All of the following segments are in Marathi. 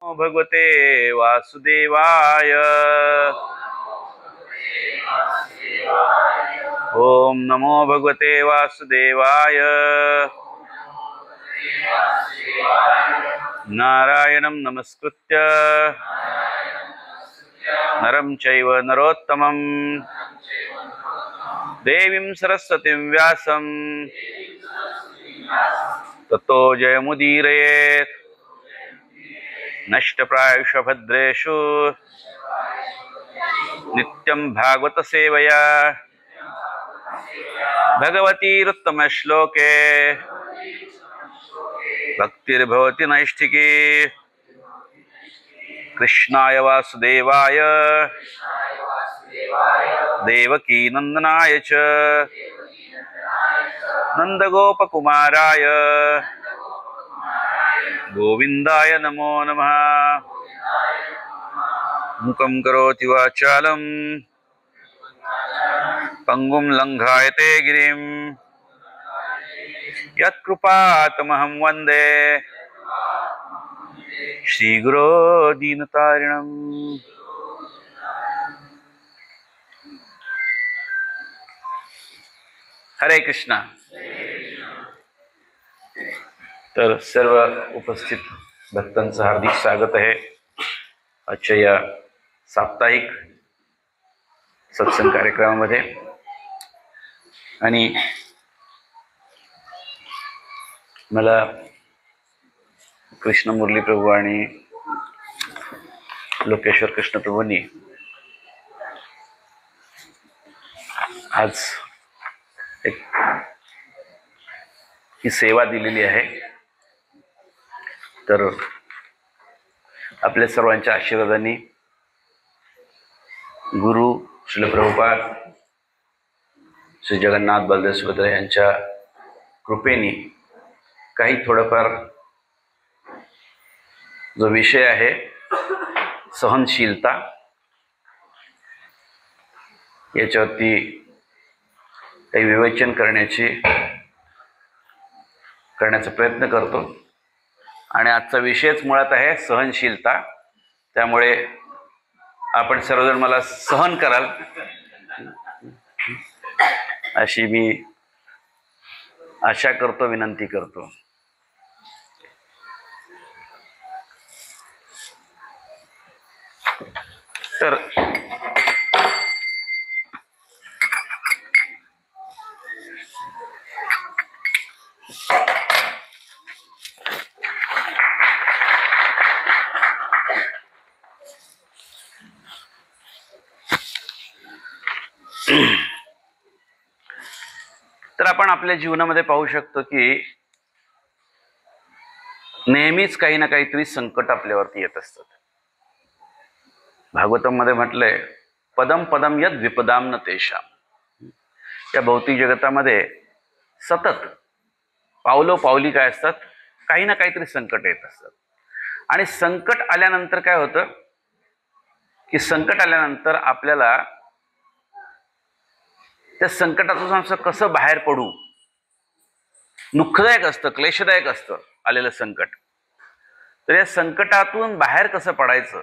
भगवते वासुदेवाय। ओम नमो भगवते वासुदेवाय। नारायणं नमस्कृत्य नरं चैव नरोत्तमं देवीं सरस्वतीं व्यासं ततो जयमुदीरयेत्। नष्टप्रायेषु भद्रेषु नित्यं भागवत सेवया भगवतीरुत्तमश्लोके भक्तिर्भवति नैष्ठिकी। कृष्णाय वासुदेवाय देवकी नंदनाय च नंदगोपकुमाराय गोविंदाय नमो नमः। मुखं करोति वाचालं पंगुं लंघायते गिरिं यत्कृपातमहं वन्दे श्रीगुरो दीनतारिणम्। हरे कृष्णा। तर सर्व उपस्थित भक्तांचं हार्दिक स्वागत आहे आजच्या या साप्ताहिक सत्संग कार्यक्रमामध्ये। आणि मला कृष्ण मुरली प्रभू आणि लोकेश्वर कृष्ण प्रभूंनी आज एक ही सेवा दिलेली आहे। तर आपल्या सर्वांच्या आशीर्वादाने गुरु श्रील प्रभुपाद श्री जगन्नाथ बलदेव सुभद्रा यांच्या कृपेने काही थोडंफार जो विषय आहे सहनशीलता याच्यावरती काही विवेचन करण्याचा प्रयत्न करतो। आणि आजचा विषयच मुळात आहे सहनशीलता। त्यामुळे आपण सर्वजण मला सहन कराल अशी मी आशा करतो, विनंती करतो। तर आपण आपल्या जीवनामध्ये पाहू शकतो की नेहमीच काही ना काहीतरी संकट आपल्यावरती येत असतात। भागवतम मध्ये म्हटलंय पदम पदम यद विपदाम न तेषाम। या भौतिक जगतामध्ये सतत पावलोपावली काय असतात, काही ना काहीतरी संकट येत असतात। आणि संकट आल्यानंतर काय होतं की संकट आल्यानंतर आपल्याला त्या संकटातून आमचं कसं बाहेर पडू, दुःखदायक असतं, क्लेशदायक असतं आलेलं संकट। तर या संकटातून बाहेर कसं पडायचं,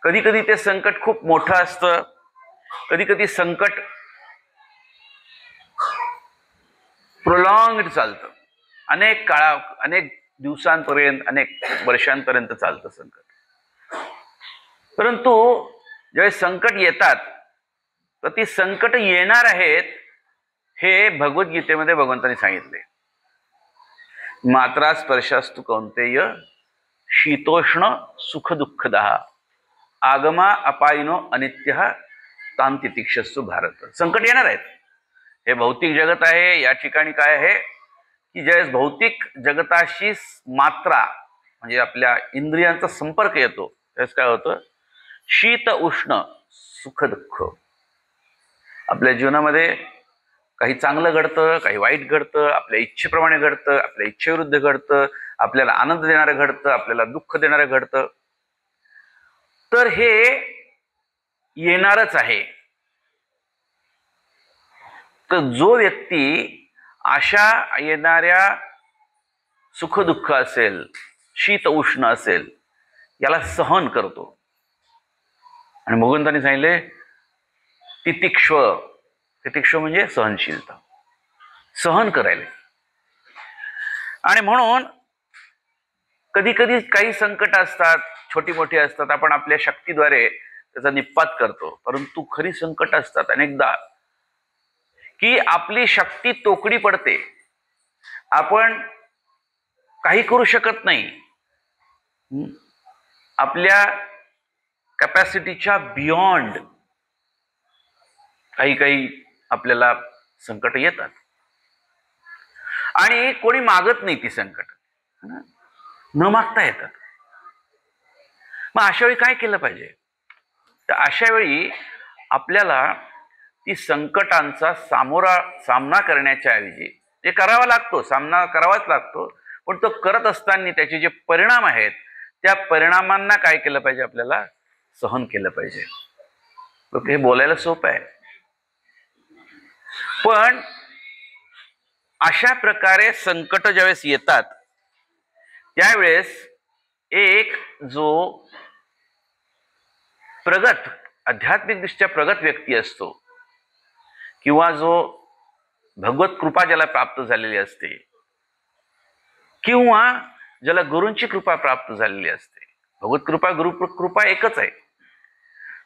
कधी कधी ते संकट खूप मोठं असतं, कधी कधी संकट प्रोलॉंग्ड चालतं, अनेक दिवसांपर्यंत, अनेक वर्षांपर्यंत चालतं संकट। परंतु ज्यावेळेस संकट येतात तर ती संकट येणार आहेत हे भगवद्गीतेमध्ये भगवंतांनी सांगितले। मात्रा स्पर्शास्तु कौंतेय शीतोष्ण सुख दुःखदः आगमा अपायिनो अनित्यः तांतितिक्षस्सु भारत। संकट येणार आहेत, हे भौतिक जगत आहे। या ठिकाणी काय आहे की ज्यावेळेस भौतिक जगताशी मात्रा म्हणजे आपल्या इंद्रियांचा संपर्क येतो त्यावेळेस काय होतं, शीत उष्ण सुख दुःख। आपल्या जीवनामध्ये काही चांगलं घडतं, काही वाईट घडतं, आपल्या इच्छेप्रमाणे घडतं, आपल्या इच्छेविरुद्ध घडतं, आपल्याला आनंद देणारं घडतं, आपल्याला दुःख देणारं घडतं। तर हे येणारच आहे। तर जो व्यक्ती अशा येणाऱ्या सुख दुःख असेल, शीत उष्ण असेल, याला सहन करतो. आणि भगवंतांनी सांगितले तितिक्ष्व. तितिक्ष्व म्हणजे सहनशीलता, सहन करायला. आणि म्हणून कधी कधी काही संकट असतात, छोटी मोठी असतात, आपण आपल्या शक्तीद्वारे त्याचा निपात करतो. परंतु खरी संकट असतात अनेकदा की आपली शक्ती तोकडी पडते, आपण काही करू शकत नाही, आपल्या कॅपॅसिटीच्या बियॉन्ड काही काही आपल्याला संकट येतात आणि कोणी मागत नाही ती संकट, न मागता येतात. मग अशा वेळी काय केलं पाहिजे? तर अशा वेळी आपल्याला ती संकटांचा सामना करण्याच्या ऐवजी ते करावा लागतो, सामना करावाच लागतो, पण तो करत असताना त्याचे जे परिणाम आहेत त्या परिणामांना काय केलं पाहिजे? आपल्याला सहन केलं पाहिजे. हे बोलायला सोपं आहे, पण अशा प्रकारे संकट ज्यावेळेस येतात त्यावेळेस एक जो प्रगत, आध्यात्मिकदृष्ट्या प्रगत व्यक्ती असतो किंवा जो भगवत कृपा ज्याला प्राप्त झालेली असते किंवा ज्याला गुरूंची कृपा प्राप्त झालेली असते, भगवत कृपा गुरु कृपा एकच आहे,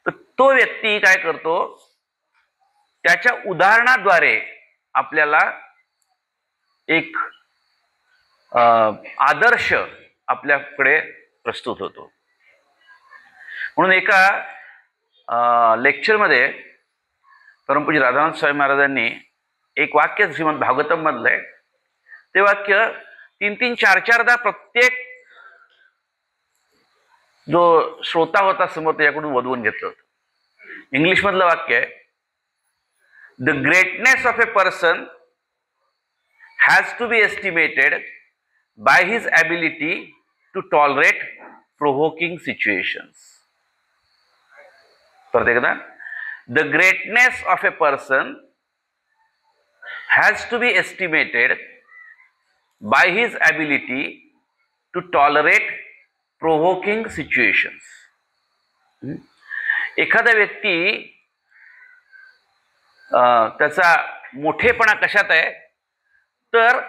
तर तो व्यक्ती काय करतो? त्याच्या उदाहरणाद्वारे आपल्याला एक आदर्श आपल्याकडे प्रस्तुत होतो. म्हणून एका लेक्चरमध्ये परमपूज्य राधानाथ स्वामी महाराजांनी एक वाक्य श्रीमद भागवतम मधलं आहे, ते वाक्य 3-3, 4-4दा प्रत्येक जो श्रोता होता समोर त्याच्याकडून वधवून घेतलं होतं. इंग्लिश मधलं वाक्य आहे, the greatness of a person has to be estimated by his ability to tolerate provoking situations. परत एकदा, the greatness of a person has to be estimated by his ability to tolerate provoking situations. एखादा व्यक्ती त्याचा मोठेपणा कशात आहे? तर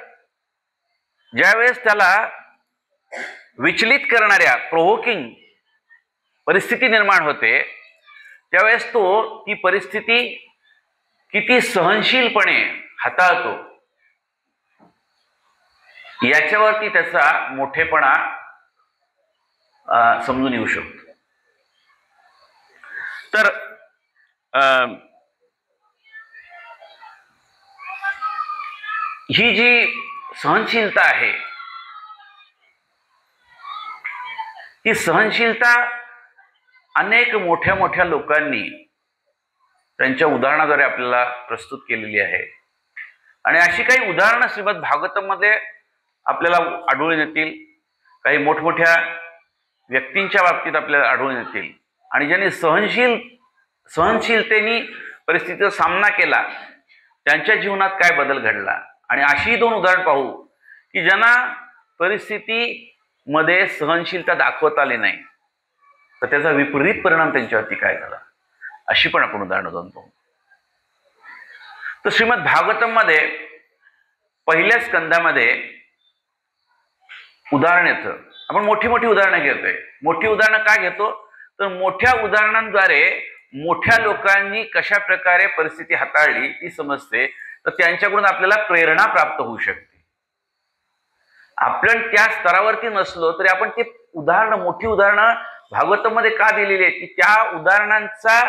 ज्यावेळेस त्याला विचलित करणाऱ्या प्रोव्होकिंग परिस्थिती निर्माण होते त्यावेळेस तो ती परिस्थिती किती सहनशीलपणे हाताळतो याच्यावरती त्याचा मोठेपणा समजून येऊ शकतो. तर ही जी सहनशीलता आहे, ही सहनशीलता अनेक मोठ्या मोठ्या लोकांनी त्यांच्या उदाहरणाद्वारे आपल्याला प्रस्तुत केलेली आहे. आणि अशी काही उदाहरणं श्रीमद भागवतम मध्ये आपल्याला आढळून येतील, काही मोठमोठ्या व्यक्तींच्या बाबतीत आपल्याला आढळून येतील, आणि ज्यांनी सहनशीलतेने परिस्थितीचा सामना केला त्यांच्या जीवनात काय बदल घडला. आणि अशी 2 उदाहरण पाहू की ज्यांना परिस्थितीमध्ये सहनशीलता दाखवता आली नाही तर त्याचा विपरीत परिणाम त्यांच्यावरती काय झाला, अशी पण आपण उदाहरणं 2 पाहू. तर श्रीमद भागवतम मध्ये पहिल्या स्कंदामध्ये उदाहरण येतं. आपण मोठी मोठी उदाहरणं घेतोय. मोठी उदाहरणं का घेतो? तर मोठ्या उदाहरणांद्वारे मोठ्या लोकांनी कशा प्रकारे परिस्थिती हाताळली ती समजते, तर त्यांच्याकडून आपल्याला प्रेरणा प्राप्त होऊ शकते. आपण त्या स्तरावरती नसलो तरी आपण ते उदाहरणं, मोठी उदाहरणं भागवतम मध्ये का दिलेली आहेत की त्या उदाहरणांचा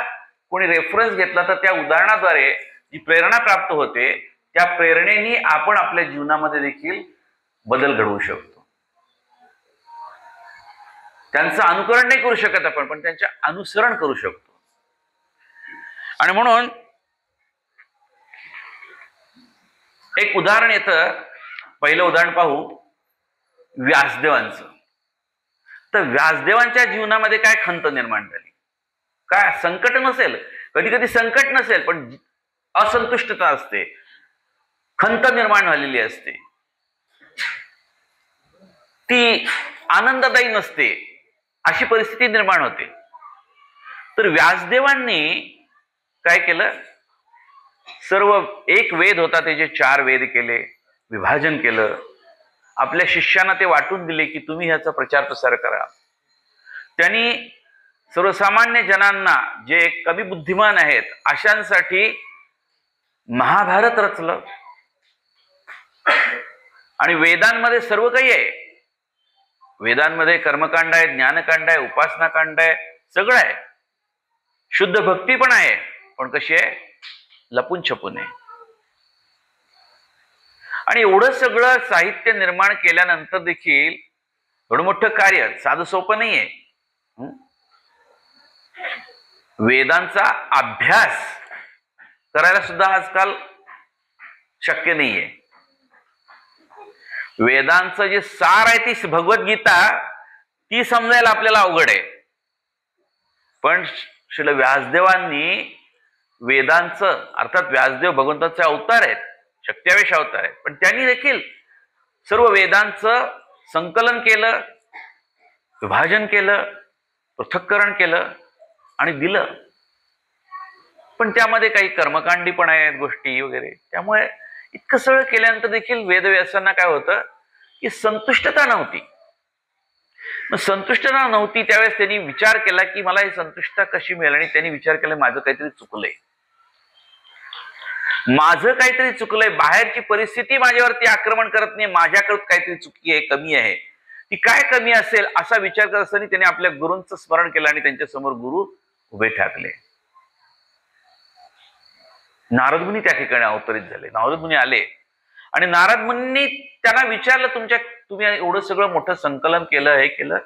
कोणी रेफरन्स घेतला तर त्या उदाहरणाद्वारे जी प्रेरणा प्राप्त होते त्या प्रेरणेने आपण आपल्या जीवनामध्ये देखील बदल घडवू शकतो. त्यांचं अनुकरण नाही करू शकत आपण, पण त्यांचे अनुसरण करू शकतो. आणि म्हणून एक उदाहरण येतं, पहिलं उदाहरण पाहू व्यासदेवांचं. तर व्यासदेवांच्या जीवनामध्ये काय खंत निर्माण झाली, काय संकट नसेल, कधी कधी संकट नसेल पण असंतुष्टता असते, खंत निर्माण झालेली असते, ती आनंददायी नसते. अशी परिस्थिती निर्माण होते. तर व्यासदेवांनी काय केलं, सर्व एक वेद होता त्याचे 4 वेद केले, विभाजन केलं, आपल्या शिष्यांना ते वाटून दिले की तुम्ही ह्याचा प्रचार प्रसार करा. त्यांनी सर्वसामान्य जनांना जे कमी बुद्धिमान आहेत अशांसाठी महाभारत रचलं. आणि वेदांमध्ये सर्व काही आहे. वेदांमध्ये कर्मकांड आहे, ज्ञानकांड आहे, उपासनाकांड आहे, सगळं आहे. शुद्ध भक्ती पण आहे, पण कशी आहे, लपून छपून आहे. आणि एवढं सगळं साहित्य निर्माण केल्यानंतर देखील एवढं मोठं कार्य साधं सोपं नाहीये. वेदांचा अभ्यास करायला सुद्धा आजकाल शक्य नाहीये. वेदांचं जे सार आहे ती भगवद्गीता, ती समजायला आपल्याला अवघड आहे. पण श्री व्यासदेवांनी वेदांचं, अर्थात व्यासदेव भगवंताचे अवतार आहेत, शक्त्यावेश अवतार आहेत, पण त्यांनी देखील सर्व वेदांचं संकलन केलं, विभाजन केलं, पृथक्करण केलं आणि दिलं. पण त्यामध्ये काही कर्मकांडी पण आहेत गोष्टी वगैरे. त्यामुळे इतकं सगळं केल्यानंतर देखील वेदव्यासांना काय होतं की संतुष्टता नव्हती. मग संतुष्टता नव्हती त्यावेळेस त्यांनी विचार केला की मला ही संतुष्टता कशी मिळेल. आणि त्यांनी विचार केला माझं काहीतरी चुकलंय, माझं काहीतरी चुकलंय, बाहेरची परिस्थिती माझ्यावरती आक्रमण करत नाही, माझ्याकडे काहीतरी चुकी आहे, कमी आहे. ती काय कमी असेल असा विचार करत असताना त्यांनी आपल्या गुरूंचं स्मरण केलं आणि त्यांच्या समोर गुरु उभे ठाकले. नारद मुनी त्या ठिकाणी अवतरित झाले. नारद मुनी आले आणि नारद मुनींनी त्यांना विचारलं, तुम्ही एवढं सगळं मोठं संकलन केलं, हे केलं,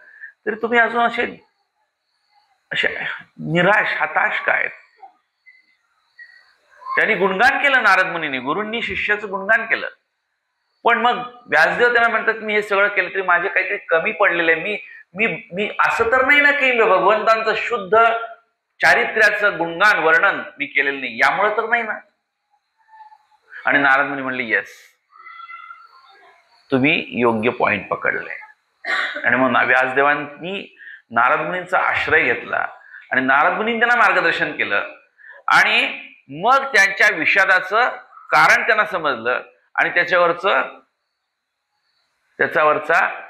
तरी तुम्ही अजून असे निराश, हताश काय? त्यांनी गुणगान केलं नारद मुनींनी, गुरूंनी शिष्याचं गुणगान केलं. पण मग व्यासदेव त्यांना म्हणतात मी हे सगळं केलं तरी माझे काहीतरी कमी पडलेलं आहे. मी असं तर नाही ना की भगवंतांचं शुद्ध चारित्र्याचं गुणगान वर्णन मी केलेलं नाही, यामुळे तर नाही ना. आणि नारद मुनी म्हणले येस, तुम्ही योग्य पॉइंट पकडले. आणि मग व्यासदेवांनी नारद मुनींचा आश्रय घेतला आणि नारद मुनींनी त्यांना मार्गदर्शन केलं. आणि मग त्यांच्या विषादाचं कारण त्यांना समजलं आणि त्याच्यावरचा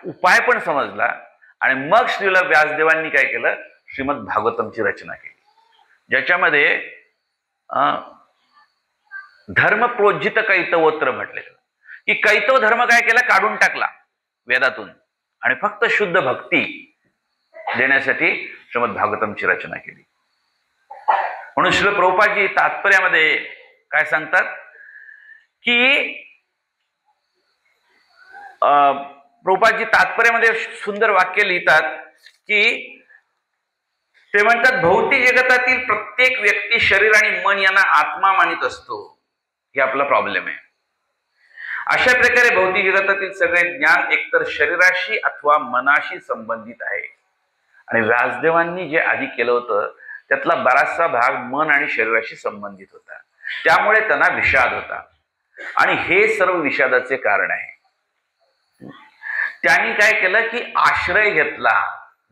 उपाय पण समजला. आणि मग श्रीला व्यासदेवांनी काय केलं, श्रीमद भागवतमची रचना केली, ज्याच्यामध्ये धर्म प्रोज्जित कैतवोत्र म्हटले की कैतव धर्म काय केला, काढून टाकला वेदातून आणि फक्त शुद्ध भक्ती देण्यासाठी श्रीमद भागवतमची रचना केली. म्हणून श्री प्रभुपादजी तात्पर्यामध्ये काय सांगतात की प्रभुपादजी तात्पर्यामध्ये सुंदर वाक्य लिहितात की ते म्हणतात भौतिक जगतातील प्रत्येक व्यक्ती शरीर आणि मन यांना आत्मा मानित असतो. हे आपला प्रॉब्लेम आहे. अशा प्रकारे भौतिक जगतातील सगळे ज्ञान एकतर शरीराशी अथवा मनाशी संबंधित आहे. आणि व्यासदेवांनी जे आधी केलं होतं त्यातला बराचसा भाग मन आणि शरीराशी संबंधित होता, त्यामुळे त्यांना विषाद होता. आणि हे सर्व विषादाचे कारण आहे. त्यांनी काय केलं की आश्रय घेतला,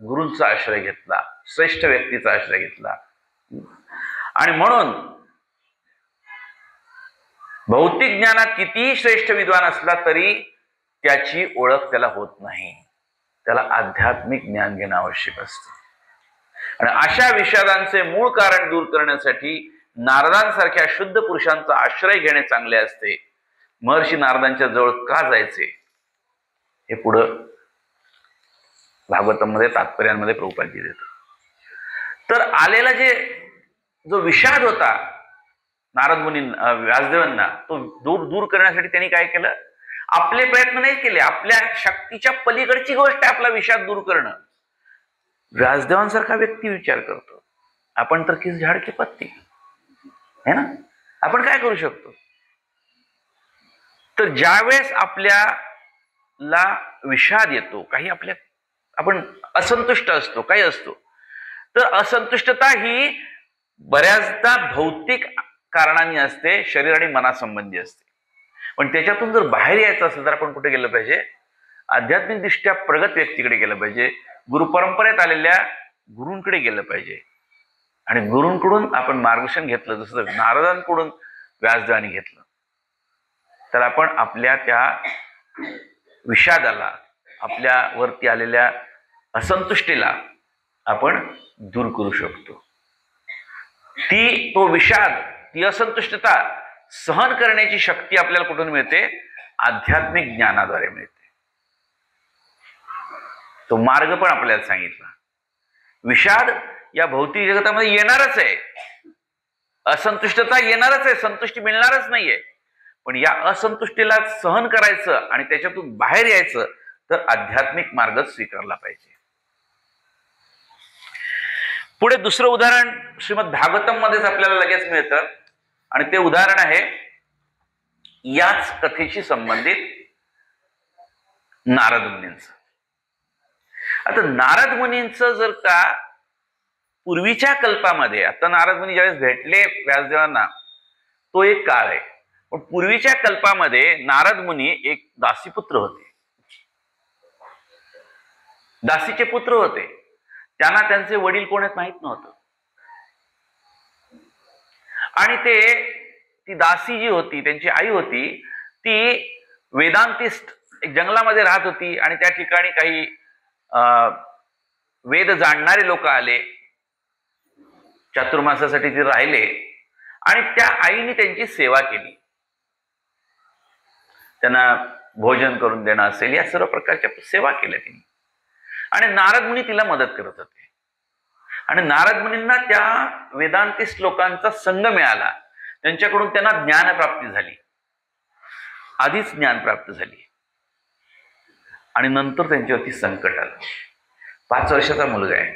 गुरूंचा आश्रय घेतला, श्रेष्ठ व्यक्तीचा आश्रय घेतला. आणि म्हणून भौतिक ज्ञानात कितीही श्रेष्ठ विद्वान असला तरी त्याची ओळख त्याला होत नाही. त्याला आध्यात्मिक ज्ञान घेणं आवश्यक असतं. आणि अशा विषादांचे मूळ कारण दूर करण्यासाठी नारदांसारख्या शुद्ध पुरुषांचा आश्रय घेणे चांगले असते. महर्षी नारदांच्या जवळ का जायचे हे पुढं भागवतामध्ये तात्पर्यांमध्ये प्रभुपादजी देतात. तर आलेला जो विषाद होता नारद मुनी व्यासदेवांना, तो दूर करण्यासाठी त्यांनी काय केलं, आपले प्रयत्न नाही केले, आपल्या शक्तीच्या पलीकडची गोष्ट आहे आपला विषाद दूर करणं. व्यासदेवांसारखा व्यक्ती विचार करतो, आपण तर किस झाड की पत्ती है ना, आपण काय करू शकतो. तर ज्यावेळेस आपल्याला विषाद येतो, काही आपण असंतुष्ट असतो, काही असतो, तर असंतुष्टता ही बऱ्याचदा भौतिक कारणांनी असते, शरीर आणि मनासंबंधी असते. पण त्याच्यातून जर बाहेर यायचं असेल तर आपण कुठे गेलं पाहिजे, आध्यात्मिक दृष्ट्या प्रगत व्यक्तीकडे गेलं पाहिजे, गुरुपरंपरेत आलेल्या गुरूंकडे गेलं पाहिजे आणि गुरूंकडून आपण मार्गदर्शन घेतलं, जसं नारदांकडून व्यासदेवांनी घेतलं, तर आपण आपल्या त्या विषादाला, आपल्या वरती आलेल्या असंतुष्टीला आपण दूर करू शकतो. तो विषाद, ती असंतुष्टता सहन करण्याची शक्ती आपल्याला कुठून मिळते? आध्यात्मिक ज्ञानाद्वारे मिळते. तो मार्ग पण आपल्याला सांगितला. विषाद या भौतिक जगतामध्ये येणारच आहे, असंतुष्टता येणारच आहे, संतुष्टी मिळणारच नाहीये. पण या असंतुष्टीला सहन करायचं आणि त्याच्यातून बाहेर यायचं तर आध्यात्मिक मार्गच स्वीकारला पाहिजे. पुढे दुसरं उदाहरण श्रीमद भागवतम मध्येच आपल्याला लगेच मिळतं आणि ते उदाहरण आहे याच कथेशी संबंधित नारद मुनींचं. आता नारद मुनींचं जर का पूर्वीच्या कल्पामध्ये, आता नारद मुनी ज्यावेळेस भेटले व्यासदेवांना तो एक काळ आहे, पण पूर्वीच्या कल्पामध्ये नारद मुनी एक दासीपुत्र होते, दासीचे पुत्र होते. त्यांना त्यांचे वडील कोण आहेत माहित नव्हतं आणि ती दासी जी होती, त्यांची आई होती, ती वेदांतिस्ट एक जंगलामध्ये राहत होती आणि त्या ठिकाणी काही वेद जाणणारे लोक आले, चातुर्मासासाठी ते राहिले आणि त्या आईने त्यांची सेवा केली. त्यांना भोजन करून देणं असेल, या सर्व प्रकारच्या सेवा केल्या तिने आणि नारद मुनी तिला मदत करत होते. आणि नारद मुनींना त्या वेदांतिस्ट लोकांचा संग मिळाला, त्यांच्याकडून त्यांना ज्ञान प्राप्ती झाली, आधीच ज्ञान प्राप्त झाली. आणि नंतर त्यांच्यावरती संकट आलं. 5 वर्षाचा मुलगा आहे,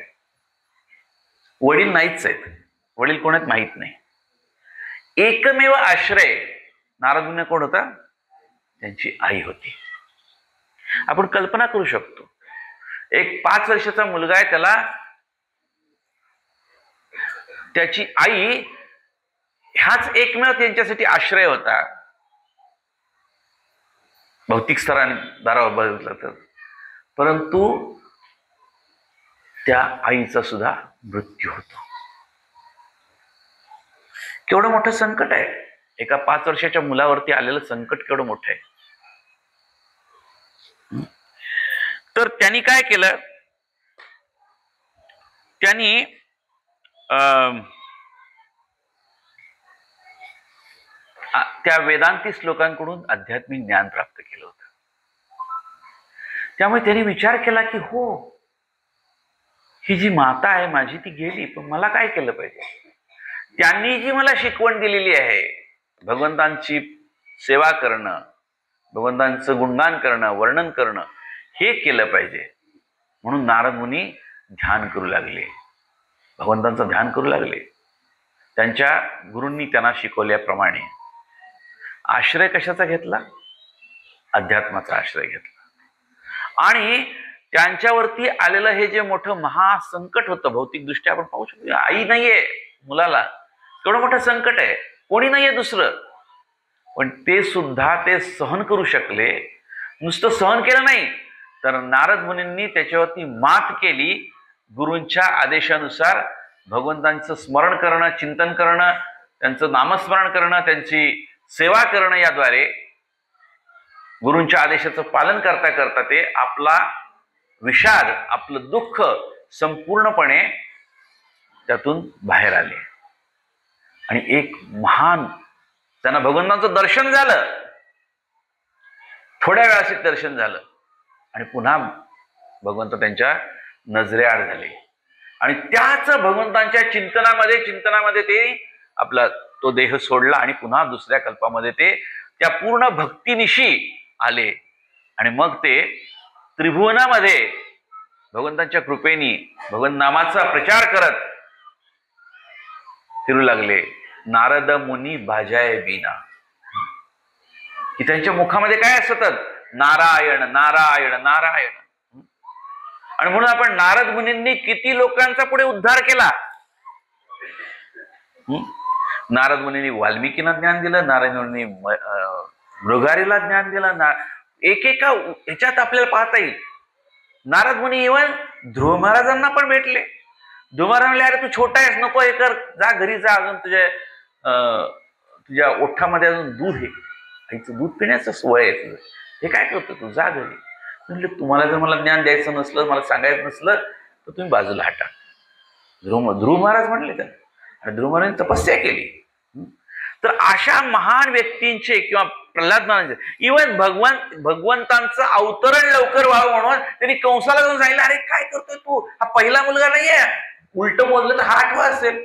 वडील नाहीच आहेत, वडील कोण आहेत माहित नाही. एकमेव आश्रय नारद मुनी कोण होता? त्यांची आई होती. आपण कल्पना करू शकतो, एक 5 वर्षाचा मुलगा आहे, त्याला त्याची आई ह्याच एकमेव त्यांच्यासाठी आश्रय होता. भौतिक स्तरावर बघितलं तर, परंतु त्या आईचा सुद्धा मृत्यू होतो. केवढं मोठं संकट आहे, एका 5 वर्षाच्या मुलावरती आलेलं संकट केवढं मोठं आहे. तर त्यांनी काय केलं? त्यांनी त्या वेदांतिस्ट लोकांकडून आध्यात्मिक ज्ञान प्राप्त केलं होतं. त्यामुळे त्यांनी विचार केला की हो, ही जी माता आहे माझी ती गेली, पण मला काय केलं पाहिजे? त्यांनी जी मला शिकवण दिलेली आहे, भगवंतांची सेवा करणं, भगवंतांचं गुणगान करणं, वर्णन करणं, हे केलं पाहिजे. म्हणून नारद मुनी ध्यान करू लागले, भगवंतांचं ध्यान करू लागले. त्यांच्या गुरूंनी त्यांना शिकवल्याप्रमाणे आश्रय कशाचा घेतला? अध्यात्माचा आश्रय घेतला. आणि त्यांच्यावरती आलेलं हे जे मोठं महासंकट होतं, भौतिक दृष्ट्या आपण पाहू शकतो, आई नाहीये मुलाला, केवढं मोठं संकट आहे, कोणी नाहीये दुसरं, पण ते सुद्धा ते सहन करू शकले. नुसतं सहन केलं नाही तर नारद मुनींनी त्याच्यावरती मात केली. गुरूंच्या आदेशानुसार भगवंतांचं स्मरण करणं, चिंतन करणं, त्यांचं नामस्मरण करणं, त्यांची सेवा करणं, याद्वारे गुरूंच्या आदेशाचं पालन करता करता ते आपला विषाद, आपलं दुःख संपूर्णपणे त्यातून बाहेर आले. आणि एक महान त्यांना भगवंतांचं दर्शन झालं, थोड्या वेळासाठी दर्शन झालं आणि पुन्हा भगवंत त्यांच्या नजरेआड झाले. आणि त्याच भगवंतांच्या चिंतनामध्ये ते आपला तो देह सोडला आणि पुन्हा दुसऱ्या कल्पामध्ये ते त्या पूर्ण भक्तिनिशी आले. आणि मग ते त्रिभुवनामध्ये भगवंतांच्या कृपेने भगवंत नामाचा प्रचार करत फिरू लागले. नारद मुनी भाजाय बीना, की त्यांच्या मुखामध्ये काय असतं? नारायण नारायण नारायण. आणि म्हणून आपण नारद मुनींनी किती लोकांचा पुढे उद्धार केला. नारद मुनींनी वाल्मिकींना ज्ञान दिलं, नारद मुनींनी मृगारीला ज्ञान दिलं. एकेका ह्याच्यात आपल्याला पाहता येईल नारद मुनी इव्हन ध्रुव महाराजांना पण भेटले. ध्रुव महाराज म्हणले, अरे तू छोटा आहेस, नको हे कर, जा घरी जा, अजून तुझ्या ओठामध्ये अजून दूध आहे, आईचं दूध पिण्याचं सोय आहे तुझं, हे काय करतो तू, जा घरी. म्हणले, तुम्हाला जर मला ज्ञान द्यायचं नसलं, मला सांगायचं नसलं तर तुम्ही बाजूला हटा. ध्रुव महाराज म्हणले तर, आणि ध्रुव महाराजांनी तपस्या केली. तर अशा महान व्यक्तींचे किंवा प्रल्हाद महाराजांचे इव्हन भगवंतांचं अवतरण लवकर व्हावं म्हणून त्यांनी कंसाला जाऊन सांगितलं, अरे काय करतोय तू, हा पहिला मुलगा नाहीये, उलट मोजलं तर हा 8वा असेल.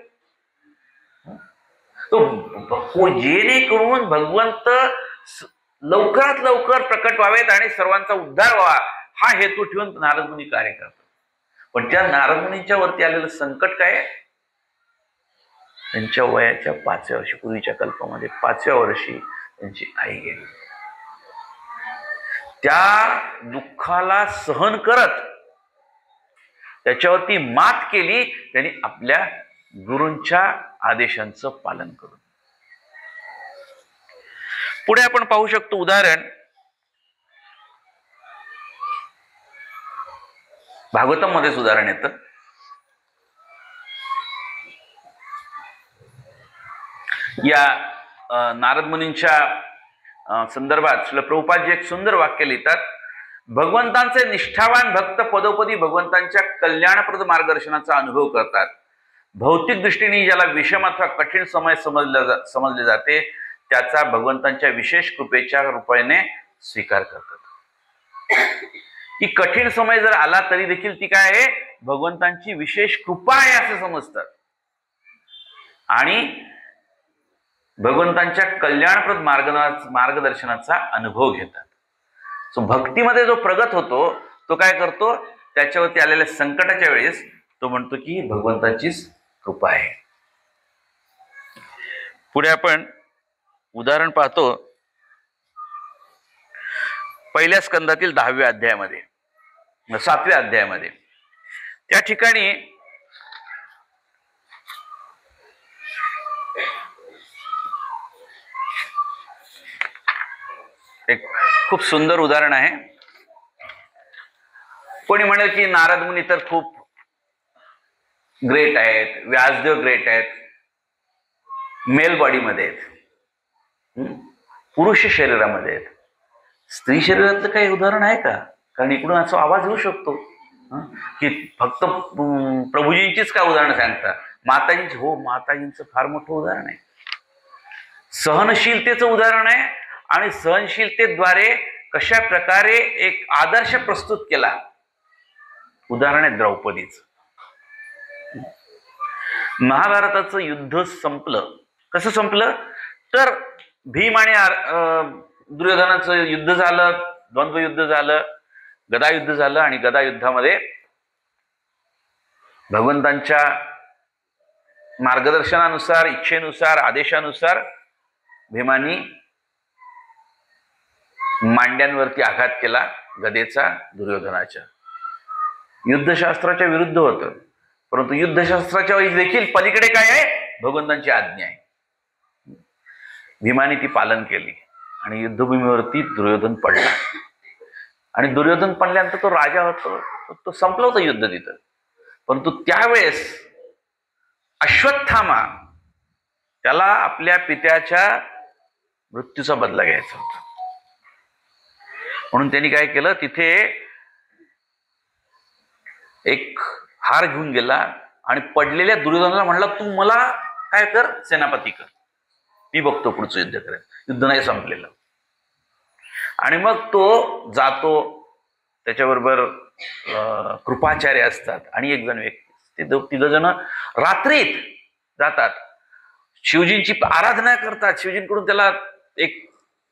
तो जेणेकरून भगवंत लवकरात लवकर प्रकट व्हावेत आणि सर्वांचा उद्धार व्हावा हा हेतू ठेवून नारद मुनी कार्य करतात. पण त्या नारद मुनींच्या वरती आलेलं संकट काय, त्यांच्या वयाच्या 5व्या वर्षी, पूर्वीच्या कल्पामध्ये 5व्या वर्षी त्यांची आई गेली. त्या दुःखाला सहन करत त्याच्यावरती मात केली त्यांनी आपल्या गुरूंच्या आदेशांचं पालन करून. पुढे आपण पाहू शकतो उदाहरण भागवतम मध्येच उदाहरण येतं. या नारद मुनींच्या संदर्भात श्रील प्रभुपादजी एक सुंदर वाक्य लिहितात. भगवंतांचे निष्ठावान भक्त पदोपदी भगवंतांच्या कल्याणप्रद मार्गदर्शनाचा अनुभव करतात. भौतिक दृष्टीने ज्याला विषम अथवा कठीण समय समजले जाते त्याचा भगवंतांच्या विशेष कृपेच्या रूपाने स्वीकार करतात. की कठीण समय जर आला तरी देखील ती काय आहे, भगवंतांची विशेष कृपा आहे असे समजतात आणि भगवंतांच्या कल्याणप्रद मार्गदर्शनाचा अनुभव घेतात. सो भक्तीमध्ये जो प्रगत होतो तो काय करतो, त्याच्यावरती आलेल्या संकटाच्या वेळेस तो म्हणतो की भगवंताचीच कृपा आहे. पुढे आपण उदाहरण पाहतो पहिल्या स्कंदातील 10व्या अध्यायामध्ये, 7व्या अध्यायामध्ये. त्या ठिकाणी एक खूप सुंदर उदाहरण आहे. कोणी म्हणेल की नारद मुनी तर खूप ग्रेट आहेत, व्यासदेव ग्रेट आहेत, मेल बॉडीमध्ये आहेत, पुरुष शरीरामध्ये आहेत. स्त्री शरीरातलं काही उदाहरण आहे का? कारण इकडून असा आवाज येऊ शकतो की फक्त प्रभूजींचीच काय उदाहरणं सांगता, माताजींची. हो, माताजींचं फार मोठं उदाहरण आहे, सहनशीलतेचं उदाहरण आहे आणि सहनशीलतेद्वारे कशा प्रकारे एक आदर्श प्रस्तुत केला. उदाहरण आहे द्रौपदीचं. महाभारताचं युद्ध संपलं. कसं संपलं तर भीम आणि दुर्योधनाचं युद्ध झालं, द्वंद्व युद्ध झालं, गदा युद्ध झालं आणि गदा युद्धामध्ये भगवंतांच्या मार्गदर्शनानुसार, इच्छेनुसार, आदेशानुसार भीमानी मांड्यांवरती आघात केला गदेचा दुर्योधनाच्या. युद्धशास्त्राच्या विरुद्ध होतं, परंतु युद्धशास्त्राच्या देखील पलीकडे काय आहे, भगवंतांची आज्ञा आहे. भीमाने ती पालन केली आणि युद्धभूमीवरती दुर्योधन पडला. आणि दुर्योधन पडल्यानंतर तो राजा होतो, तो संपलं होतं युद्ध तिथं. परंतु त्यावेळेस अश्वत्थामा त्याला आपल्या पित्याच्या मृत्यूचा बदला घ्यायचा होता. म्हणून त्यांनी काय केलं, तिथे एक हार घेऊन गेला आणि पडलेल्या दुर्योधनाला म्हणला, तू मला काय कर, सेनापती कर, मी बघतो पुढचं युद्ध करेल. युद्ध नाही संपलेलं. आणि मग तो जातो, त्याच्याबरोबर कृपाचार्य असतात आणि एक जण व्यक्ती, ते तिघ जण रात्रीत जातात, शिवजींची आराधना करतात. शिवजींकडून त्याला एक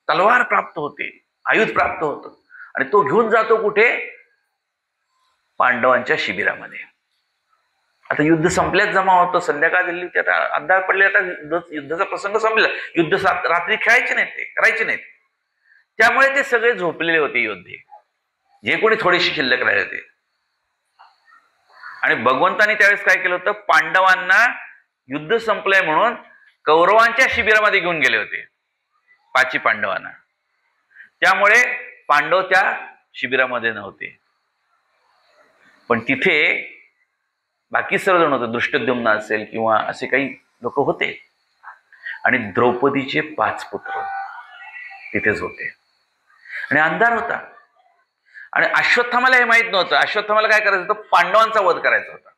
तलवार प्राप्त होते, आयुध प्राप्त होतं आणि तो घेऊन जातो कुठे, पांडवांच्या शिबिरामध्ये. आता युद्ध संपल्यात जमा होतं, संध्याकाळ दिल्ली, आता अंधार पडले, आता युद्धाचा प्रसंग संपला. युद्ध रात्री खेळायचे नाहीत, ते करायचे नाहीत. त्यामुळे ते सगळे झोपलेले होते योद्धे, जे कोणी थोडेसे शिल्लक राहिले होते. आणि भगवंतानी त्यावेळेस काय केलं होतं, पांडवांना युद्ध संपलंय म्हणून कौरवांच्या शिबिरामध्ये घेऊन गेले होते, 5 पांडवांना. त्यामुळे पांडव त्या शिबिरामध्ये नव्हते. पण तिथे बाकी सर्वजण होते, दृष्टद्युम्न असेल किंवा असे काही लोक होते, आणि द्रौपदीचे 5 पुत्र तिथेच होते आणि अंधार होता. आणि अश्वत्थामाला हे माहित नव्हतं. अश्वत्थामाला काय करायचं होतं? पांडवांचा वध करायचा होता.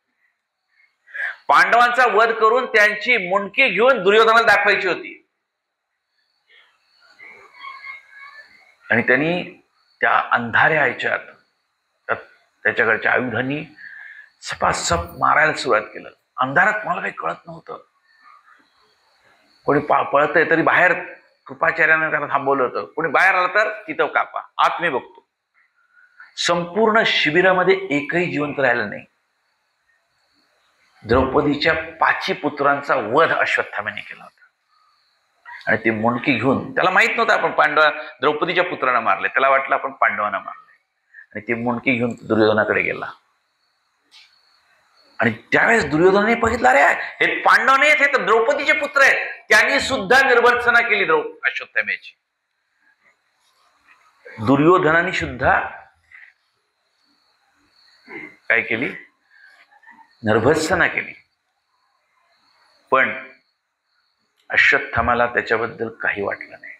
पांडवांचा वध करून त्यांची मुंडकी घेऊन दुर्योधनाला दाखवायची होती. आणि त्यांनी त्या अंधाऱ्या ह्याच्यात त्याच्याकडच्या आयुधांनी सपासप मारायला सुरुवात केलं. अंधारात मला काही कळत नव्हतं. कोणी पळतंय तरी बाहेर कृपाचार्याने त्यांना थांबवलं होतं. कोणी बाहेर आलं तर तिथं कापा, आत मी बघतो. संपूर्ण शिबिरामध्ये एकही जिवंत राहिलं नाही. द्रौपदीच्या 5 पुत्रांचा वध अश्वत्थाम्याने केला होता. आणि ती मुंडकी घेऊन, त्याला माहित नव्हतं आपण द्रौपदीच्या पुत्रांना मारले, त्याला वाटलं आपण पांडवांना मारले. आणि ती मुंडकी घेऊन दुर्योधनाकडे गेला. आणि त्यावेळेस दुर्योधनाने बघितलं, अरे हे पांडव नाहीत, हे तर द्रौपदीचे पुत्र आहेत. त्यांनी सुद्धा निर्भर्त्सना केली अश्वत्थाम्याची. दुर्योधनाने सुद्धा काय केली? निर्भर्त्सना केली. पण अश्वत्थामाला त्याच्याबद्दल काही वाटलं नाही.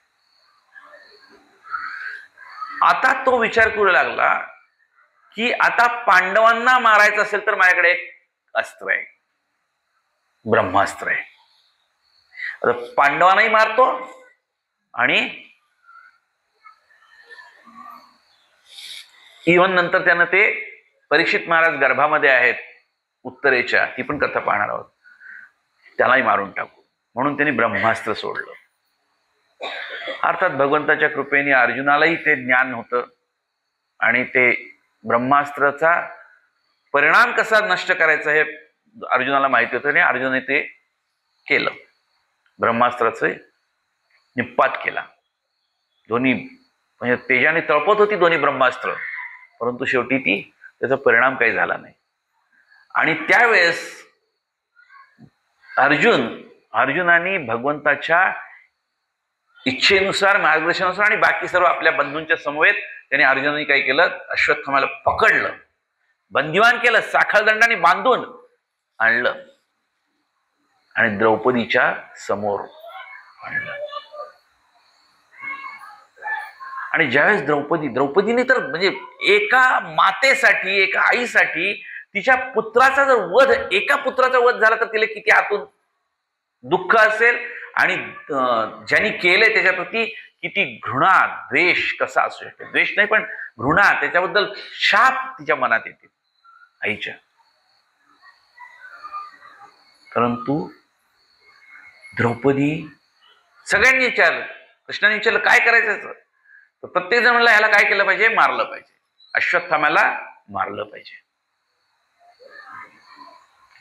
आता तो विचार करू लागला की आता पांडवांना मारायचं असेल तर माझ्याकडे एक अस्त्र आहे, ब्रह्मास्त्र आहे. आता पांडवांनाही मारतो आणि इव्हन नंतर त्यानं ते परीक्षित महाराज गर्भामध्ये आहेत उत्तरेच्या, ती पण कथा पाहणार आहोत, त्यालाही मारून टाकू म्हणून त्यांनी ब्रह्मास्त्र सोडलं. अर्थात भगवंताच्या कृपेने अर्जुनालाही ते ज्ञान होतं आणि ते ब्रह्मास्त्राचा परिणाम कसा नष्ट करायचा हे अर्जुनाला माहिती होतं आणि अर्जुनाने ते केलं. ब्रह्मास्त्राचे निपात केला. दोन्ही म्हणजे तेजाने तळपत होती दोन्ही ब्रह्मास्त्र, परंतु शेवटी त्याचा परिणाम काही झाला नाही. आणि त्यावेळेस अर्जुनाने भगवंताच्या इच्छेनुसार, मार्गदर्शनानुसार आणि बाकी सर्व आपल्या बंधूंच्या समवेत त्याने अर्जुनाने काय केलं? अश्वत्थामाला पकडलं, बंदिवान केलं, साखळदंडाने बांधून आणलं आणि द्रौपदीच्या समोर आणलं. आणि ज्यावेळेस द्रौपदीने तर म्हणजे एका मातेसाठी, एका आईसाठी तिच्या पुत्राचा जर वध, एका पुत्राचा वध झाला तर तिला किती आतून दुःख असेल आणि ज्यांनी केलंय त्याच्याप्रती किती घृणा, द्वेष कसा असू शकतो. द्वेष नाही पण घृणा, त्याच्याबद्दल शाप तिच्या मनात येते आईच्या. परंतु द्रौपदी, सगळ्यांनी विचारलं, कृष्णाने विचारलं काय करायचं? तर प्रत्येक जण म्हणला ह्याला काय केलं पाहिजे? मारलं पाहिजे, अश्वत्थाम्याला मारलं पाहिजे.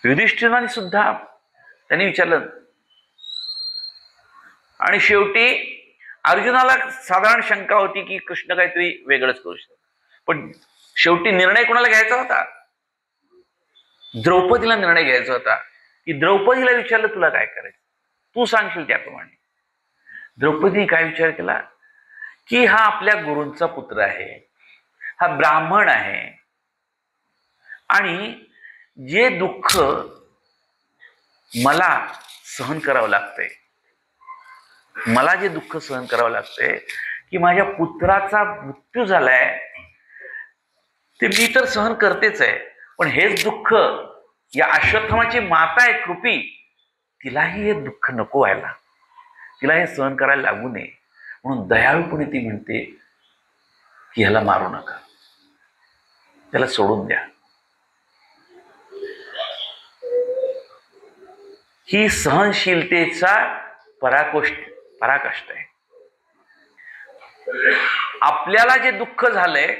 युधिष्ठिराने सुद्धा त्यांनी विचारलं. आणि शेवटी अर्जुनाला साधारण शंका होती की कृष्ण काहीतरी वेगळंच करू शकतो, पण शेवटी निर्णय कोणाला घ्यायचा होता? द्रौपदीला निर्णय घ्यायचा होता. की द्रौपदीला विचारलं तुला काय करायचं, तू सांगशील त्याप्रमाणे. द्रौपदीने काय विचार केला की हा आपल्या गुरूंचा पुत्र आहे, हा ब्राह्मण आहे, आणि जे दुःख मला सहन करावं लागतंय, मला जे दुःख सहन करावं लागतंय की माझ्या पुत्राचा मृत्यू झालाय, ते मी तर सहन करतेच आहे, पण हेच दुःख या अश्वत्थामाची माता आहे कृपी, तिलाही हे दुःख नको व्हायला, तिला हे सहन करायला लागू नये, म्हणून दयाळूपणे ती म्हणते की ह्याला मारू नका, त्याला सोडून द्या. ही सहनशीलतेचा पराकाष्ठ आहे. आपल्याला जे दुःख झालंय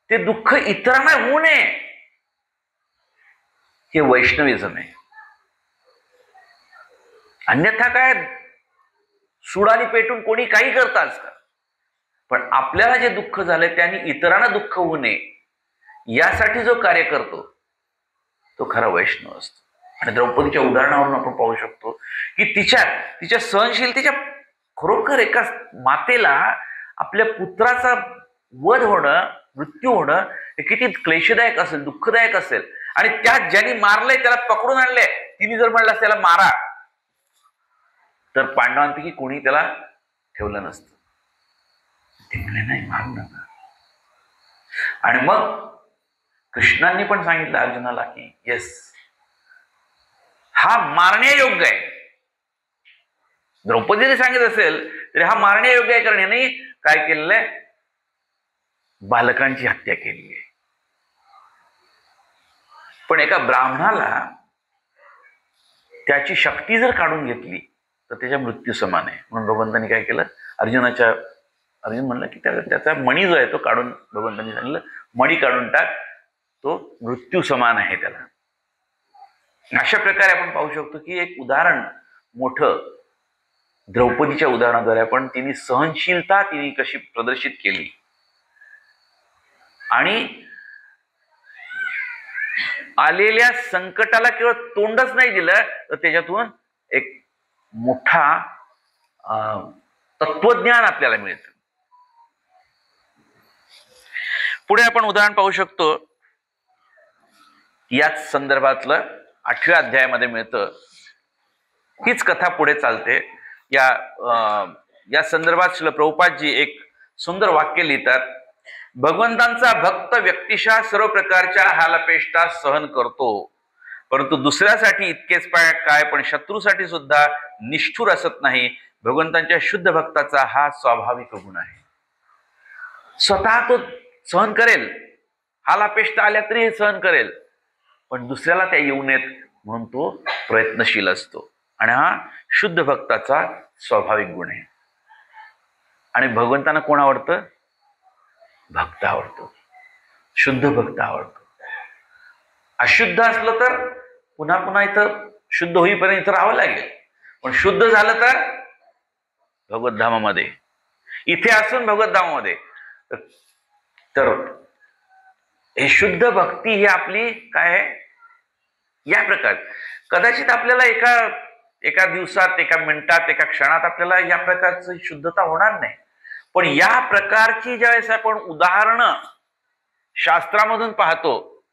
ते दुःख इतरांना होऊ नये, हे वैष्णविझम आहे. अन्यथा काय सुडाने पेटून कोणी काही करत आजकाल, पण आपल्याला जे दुःख झालंय त्याने इतरांना दुःख होऊ नये यासाठी जो कार्य करतो तो खरा वैष्णव असतो. आणि द्रौपदीच्या उदाहरणावरून आपण पाहू शकतो की तिच्या सहनशीलतेच्या, खरोखर एका मातेला आपल्या पुत्राचा वध होणं, मृत्यू होणं हे किती क्लेशदायक असेल, दुःखदायक असेल. आणि त्यात ज्यांनी मारलंय त्याला पकडून आणलंय, तिने जर म्हणलं त्याला मारा, तर पांडवांपैकी कोणी त्याला ठेवलं नसतं. ते म्हणे नाही, मारू नका. आणि मग कृष्णांनी पण सांगितलं अर्जुनाला की येस, हा मारण्यायोग्य आहे. द्रौपदीने सांगितलं असेल तरी हा मारण्यायोग्य आहे, कारण याने काय केलेलं आहे, बालकांची हत्या केली आहे. पण एका ब्राह्मणाला त्याची शक्ती जर काढून घेतली तर त्याच्या मृत्यू समान आहे. म्हणून भगवंतांनी काय केलं, अर्जुन म्हणलं की त्याचा मणी जो आहे तो काढून, भगवंतांनी सांगितलं मणी काढून टाक, तो मृत्यू समान आहे त्याला. अशा प्रकारे आपण पाहू शकतो की एक उदाहरण मोठं द्रौपदीच्या उदाहरणाद्वारे आपण तिने सहनशीलता तिने कशी प्रदर्शित केली आणि आलेल्या संकटाला केवळ तोंडच नाही दिलं तर त्याच्यातून एक मोठा तत्वज्ञान आपल्याला मिळतं. पुढे आपण उदाहरण पाहू शकतो, याच संदर्भातलं 8व्या अध्यायामध्ये मिळतं. हीच कथा पुढे चालते. या संदर्भात श्रील प्रभुपादजी एक सुंदर वाक्य लिहितात. भगवंतांचा भक्त व्यक्तिशः सर्व प्रकारच्या हालअपेष्टा सहन करतो, परंतु दुसऱ्यासाठी इतकेच काय पण शत्रूसाठी सुद्धा निष्ठुर असत नाही. भगवंतांच्या शुद्ध भक्ताचा हा स्वाभाविक गुण आहे. स्वतः तो सहन करेल, हालअपेष्टा आल्या तरी हे सहन करेल, पण दुसऱ्याला त्या येऊ नयेत म्हणून तो प्रयत्नशील असतो. आणि हा शुद्ध भक्ताचा स्वाभाविक गुण आहे. आणि भगवंतांना कोण आवडतं? भक्त आवडतो, शुद्ध भक्त आवडतो. अशुद्ध असलं तर पुन्हा पुन्हा इथं शुद्ध होईपर्यंत इथं राहावं लागेल, पण शुद्ध झालं तर भगवद्धामामध्ये, इथे असून भगवद्धामामध्ये. तर हे शुद्ध भक्ती ही आपली काय आहे, या प्रकार कदाचित आपल्याला एका दिवसात, एका मिनिटात, एका क्षणात आपल्याला या प्रकारची शुद्धता होणार नाही. पण या प्रकारची ज्यावेळेस आपण उदाहरणं शास्त्रामधून पाहतो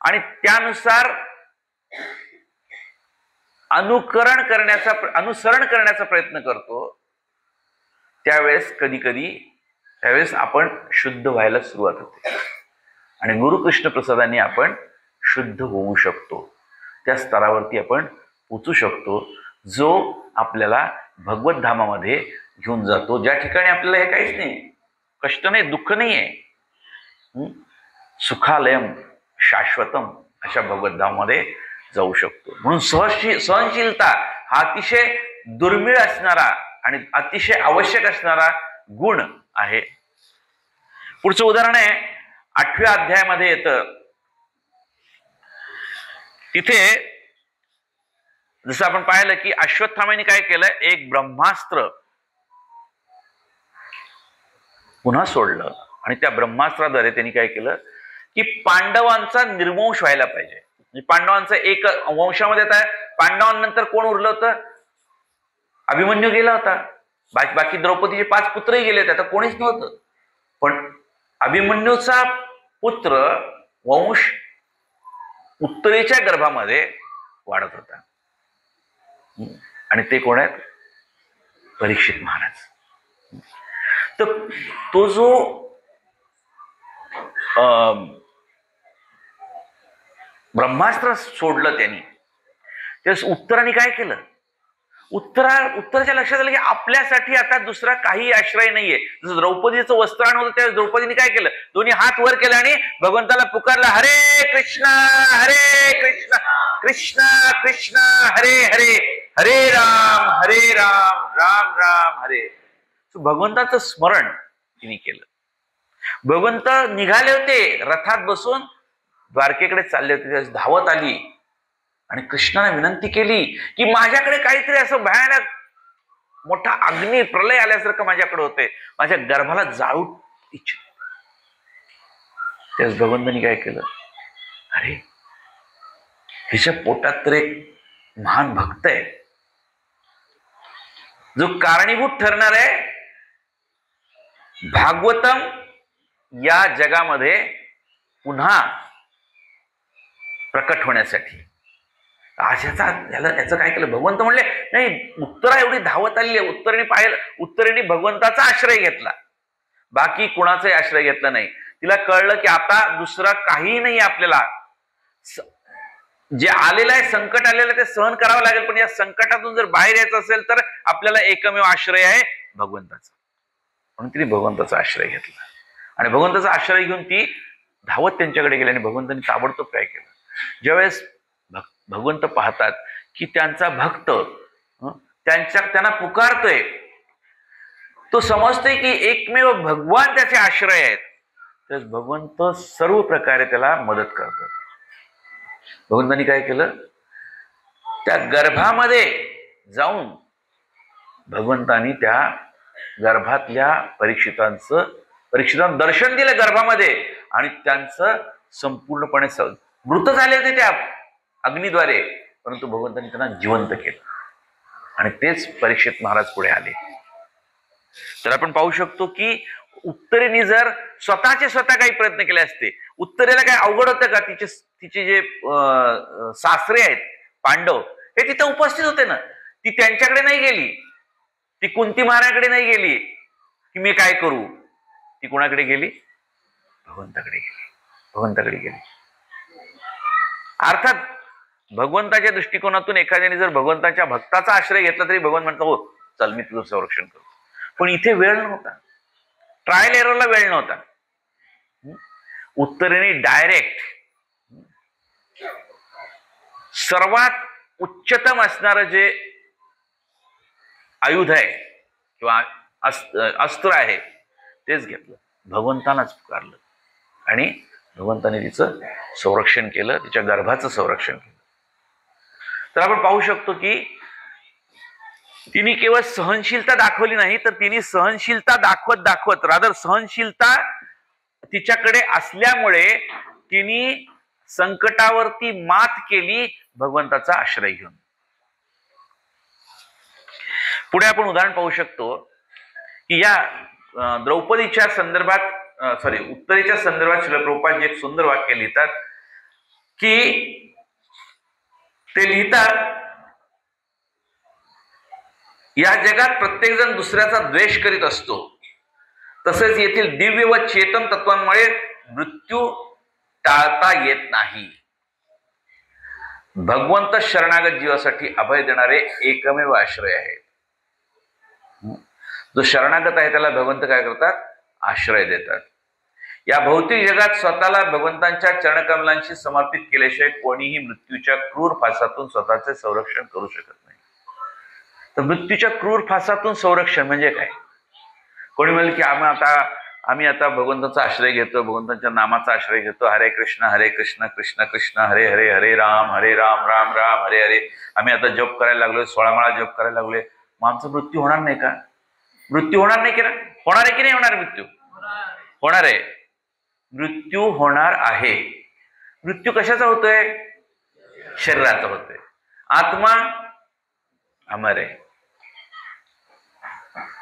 आणि त्यानुसार अनुसरण करण्याचा प्रयत्न करतो, त्यावेळेस त्यावेळेस आपण शुद्ध व्हायला सुरुवात होते आणि गुरुकृष्ण प्रसादाने आपण शुद्ध होऊ शकतो. त्या स्तरावरती आपण पोचू शकतो जो आपल्याला भगवत धामामध्ये घेऊन जातो, ज्या ठिकाणी आपल्याला हे काहीच नाही, कष्ट नाही, दुःख नाही आहे, सुखालयम शाश्वतम अशा भगवत धामामध्ये जाऊ शकतो. म्हणून सहनशीलता हा अतिशय दुर्मिळ असणारा आणि अतिशय आवश्यक असणारा गुण आहे. पुढचं उदाहरण आहे 8व्या अध्यायामध्ये येतं. तिथे जसं आपण पाहिलं की अश्वत्थामाने काय केलं, एक ब्रह्मास्त्र पुन्हा सोडलं आणि त्या ब्रह्मास्त्राद्वारे त्यांनी काय केलं की पांडवांचा निर्वंश व्हायला पाहिजे. म्हणजे पांडवांचा एक वंशामध्ये आता पांडवांनंतर कोण उरलं होतं? अभिमन्यू गेला होता, बाकी द्रौपदीचे 5 पुत्रही गेले होते, आता कोणीच नव्हतं. पण अभिमन्यूचा पुत्र वंश उत्तरेच्या गर्भामध्ये वाढत होता आणि ते कोण आहेत? परीक्षित महाराज. तर तो जो ब्रह्मास्त्र सोडलं त्यांनी, त्यावेळेस उत्तराने काय केलं, उत्तराच्या लक्षात आलं की आपल्यासाठी आता दुसरा काही आश्रय नाहीये. जसं द्रौपदीचं वस्त्राण होतं त्यावेळेस द्रौपदीने काय केलं, दोन्ही हात वर केले आणि भगवंताला पुकारला, हरे कृष्णा कृष्ण कृष्ण हरे हरे, हरे राम राम राम हरे. भगवंताचं स्मरण तिने केलं. भगवंत निघाले होते, रथात बसून द्वारकेकडे चालले होते, त्यावेळेस धावत आली आणि कृष्णाने विनंती केली की माझ्याकडे काहीतरी असं भयानक मोठा अग्नी प्रलय आल्यासारखं माझ्याकडे होते, माझ्या गर्भाला जाळू इच्छित. त्यावेळेस भगवंतांनी काय केलं, अरे हिच्या पोटात तर एक महान भक्त आहे जो कारणीभूत ठरणार आहे भागवतम या जगामध्ये पुन्हा प्रकट होण्यासाठी. याचं काय केलं, भगवंत म्हणले नाही, उत्तरा एवढी धावत आली आहे, उत्तरेने भगवंताचा आश्रय घेतला, बाकी कुणाचाही आश्रय घेतला नाही. तिला कळलं की आता दुसरा काही नाही आपल्याला, जे आलेलं आहे, संकट आलेलं ते सहन करावं लागेल, पण या संकटातून जर बाहेर यायचं असेल तर आपल्याला एकमेव आश्रय आहे भगवंताचा. म्हणून तिने भगवंताचा आश्रय घेतला आणि भगवंताचा आश्रय घेऊन ती धावत त्यांच्याकडे गेली. आणि भगवंतांनी ताबडतोब काय केलं, ज्यावेळेस भगवंत पाहतात की त्यांचा भक्त त्यांना पुकारतोय, तो समजतोय की एकमेव भगवान त्याचे आश्रय आहेत, तर भगवंत सर्व प्रकारे त्याला मदत करतात. भगवंतांनी काय केलं, त्या गर्भामध्ये जाऊन भगवंतांनी त्या गर्भातल्या परीक्षितांना दर्शन दिलं गर्भामध्ये, आणि त्यांचं संपूर्णपणे मृत झाले होते त्या अग्नीद्वारे, परंतु भगवंतांनी त्यांना जिवंत केलं आणि तेच परीक्षित महाराज पुढे आले. तर आपण पाहू शकतो की उत्तरेने जर स्वतः काही प्रयत्न केले असते, उत्तरेला काय अवघड होतं का, तिचे जे सासरे आहेत पांडव हे तिथे उपस्थित होते ना, ती त्यांच्याकडे नाही गेली, ती कुंती महाराजांकडे नाही गेली की मी काय करू, ती कोणाकडे गेली, भगवंताकडे गेली. अर्थात भगवंताच्या दृष्टिकोनातून एखाद्याने जर भगवंताच्या भक्ताचा आश्रय घेतला तरी भगवंत म्हणतो हो चल मी तुझं संरक्षण करतो. पण इथे वेळ नव्हता, ट्रायल एररला वेळ नव्हता. उत्तरेने डायरेक्ट सर्वात उच्चतम असणारं जे आयुध आहे किंवा अस्त्र आहे तेच घेतलं, भगवंतानाच पुकारलं आणि भगवंताने तिचं संरक्षण केलं, तिच्या गर्भाचं संरक्षण केलं. तर आपण पाहू शकतो की तिने केवळ सहनशीलता दाखवली नाही, तर तिने सहनशीलता दाखवत रादर सहनशीलता तिच्याकडे असल्यामुळे तिने संकटावरती मात केली भगवंताचा आश्रय घेऊन. पुढे आपण उदाहरण पाहू शकतो की या द्रौपदीच्या संदर्भात उत्तरेच्या संदर्भात श्रील प्रभुपाद एक सुंदर वाक्य लिहितात की ते लिहितात, या जगात प्रत्येक जण दुसऱ्याचा द्वेष करीत असतो, तसेच येथील दिव्य व चेतन तत्वांमुळे मृत्यू टाळता येत नाही. भगवंत शरणागत जीवासाठी अभय देणारे एकमेव आश्रय आहे. जो शरणागत आहे त्याला भगवंत काय करतात, आश्रय देतात. या भौतिक जगात स्वतःला भगवंतांच्या चरणकमलांशी समर्पित केल्याशिवाय कोणीही मृत्यूच्या क्रूर फासातून स्वतःचे संरक्षण करू शकत नाही. तर मृत्यूच्या क्रूर फासातून संरक्षण म्हणजे काय? कोणी म्हणेल की आम्ही आता भगवंताचा आश्रय घेतो, भगवंतांच्या नामाचा आश्रय घेतो, हरे कृष्ण कृष्ण कृष्ण हरे हरे, हरे राम राम राम हरे हरे, आम्ही आता जप करायला लागलोय, 16 माळा जप करायला लागलोय, मग आमचा मृत्यू होणार नाही का? मृत्यू होणार नाही की ना? होणार आहे की नाही होणार? मृत्यू होणार आहे, मृत्यू होणार आहे. मृत्यू कशाचा होतोय? शरीराचा होतोय. आत्मा अमर आहे.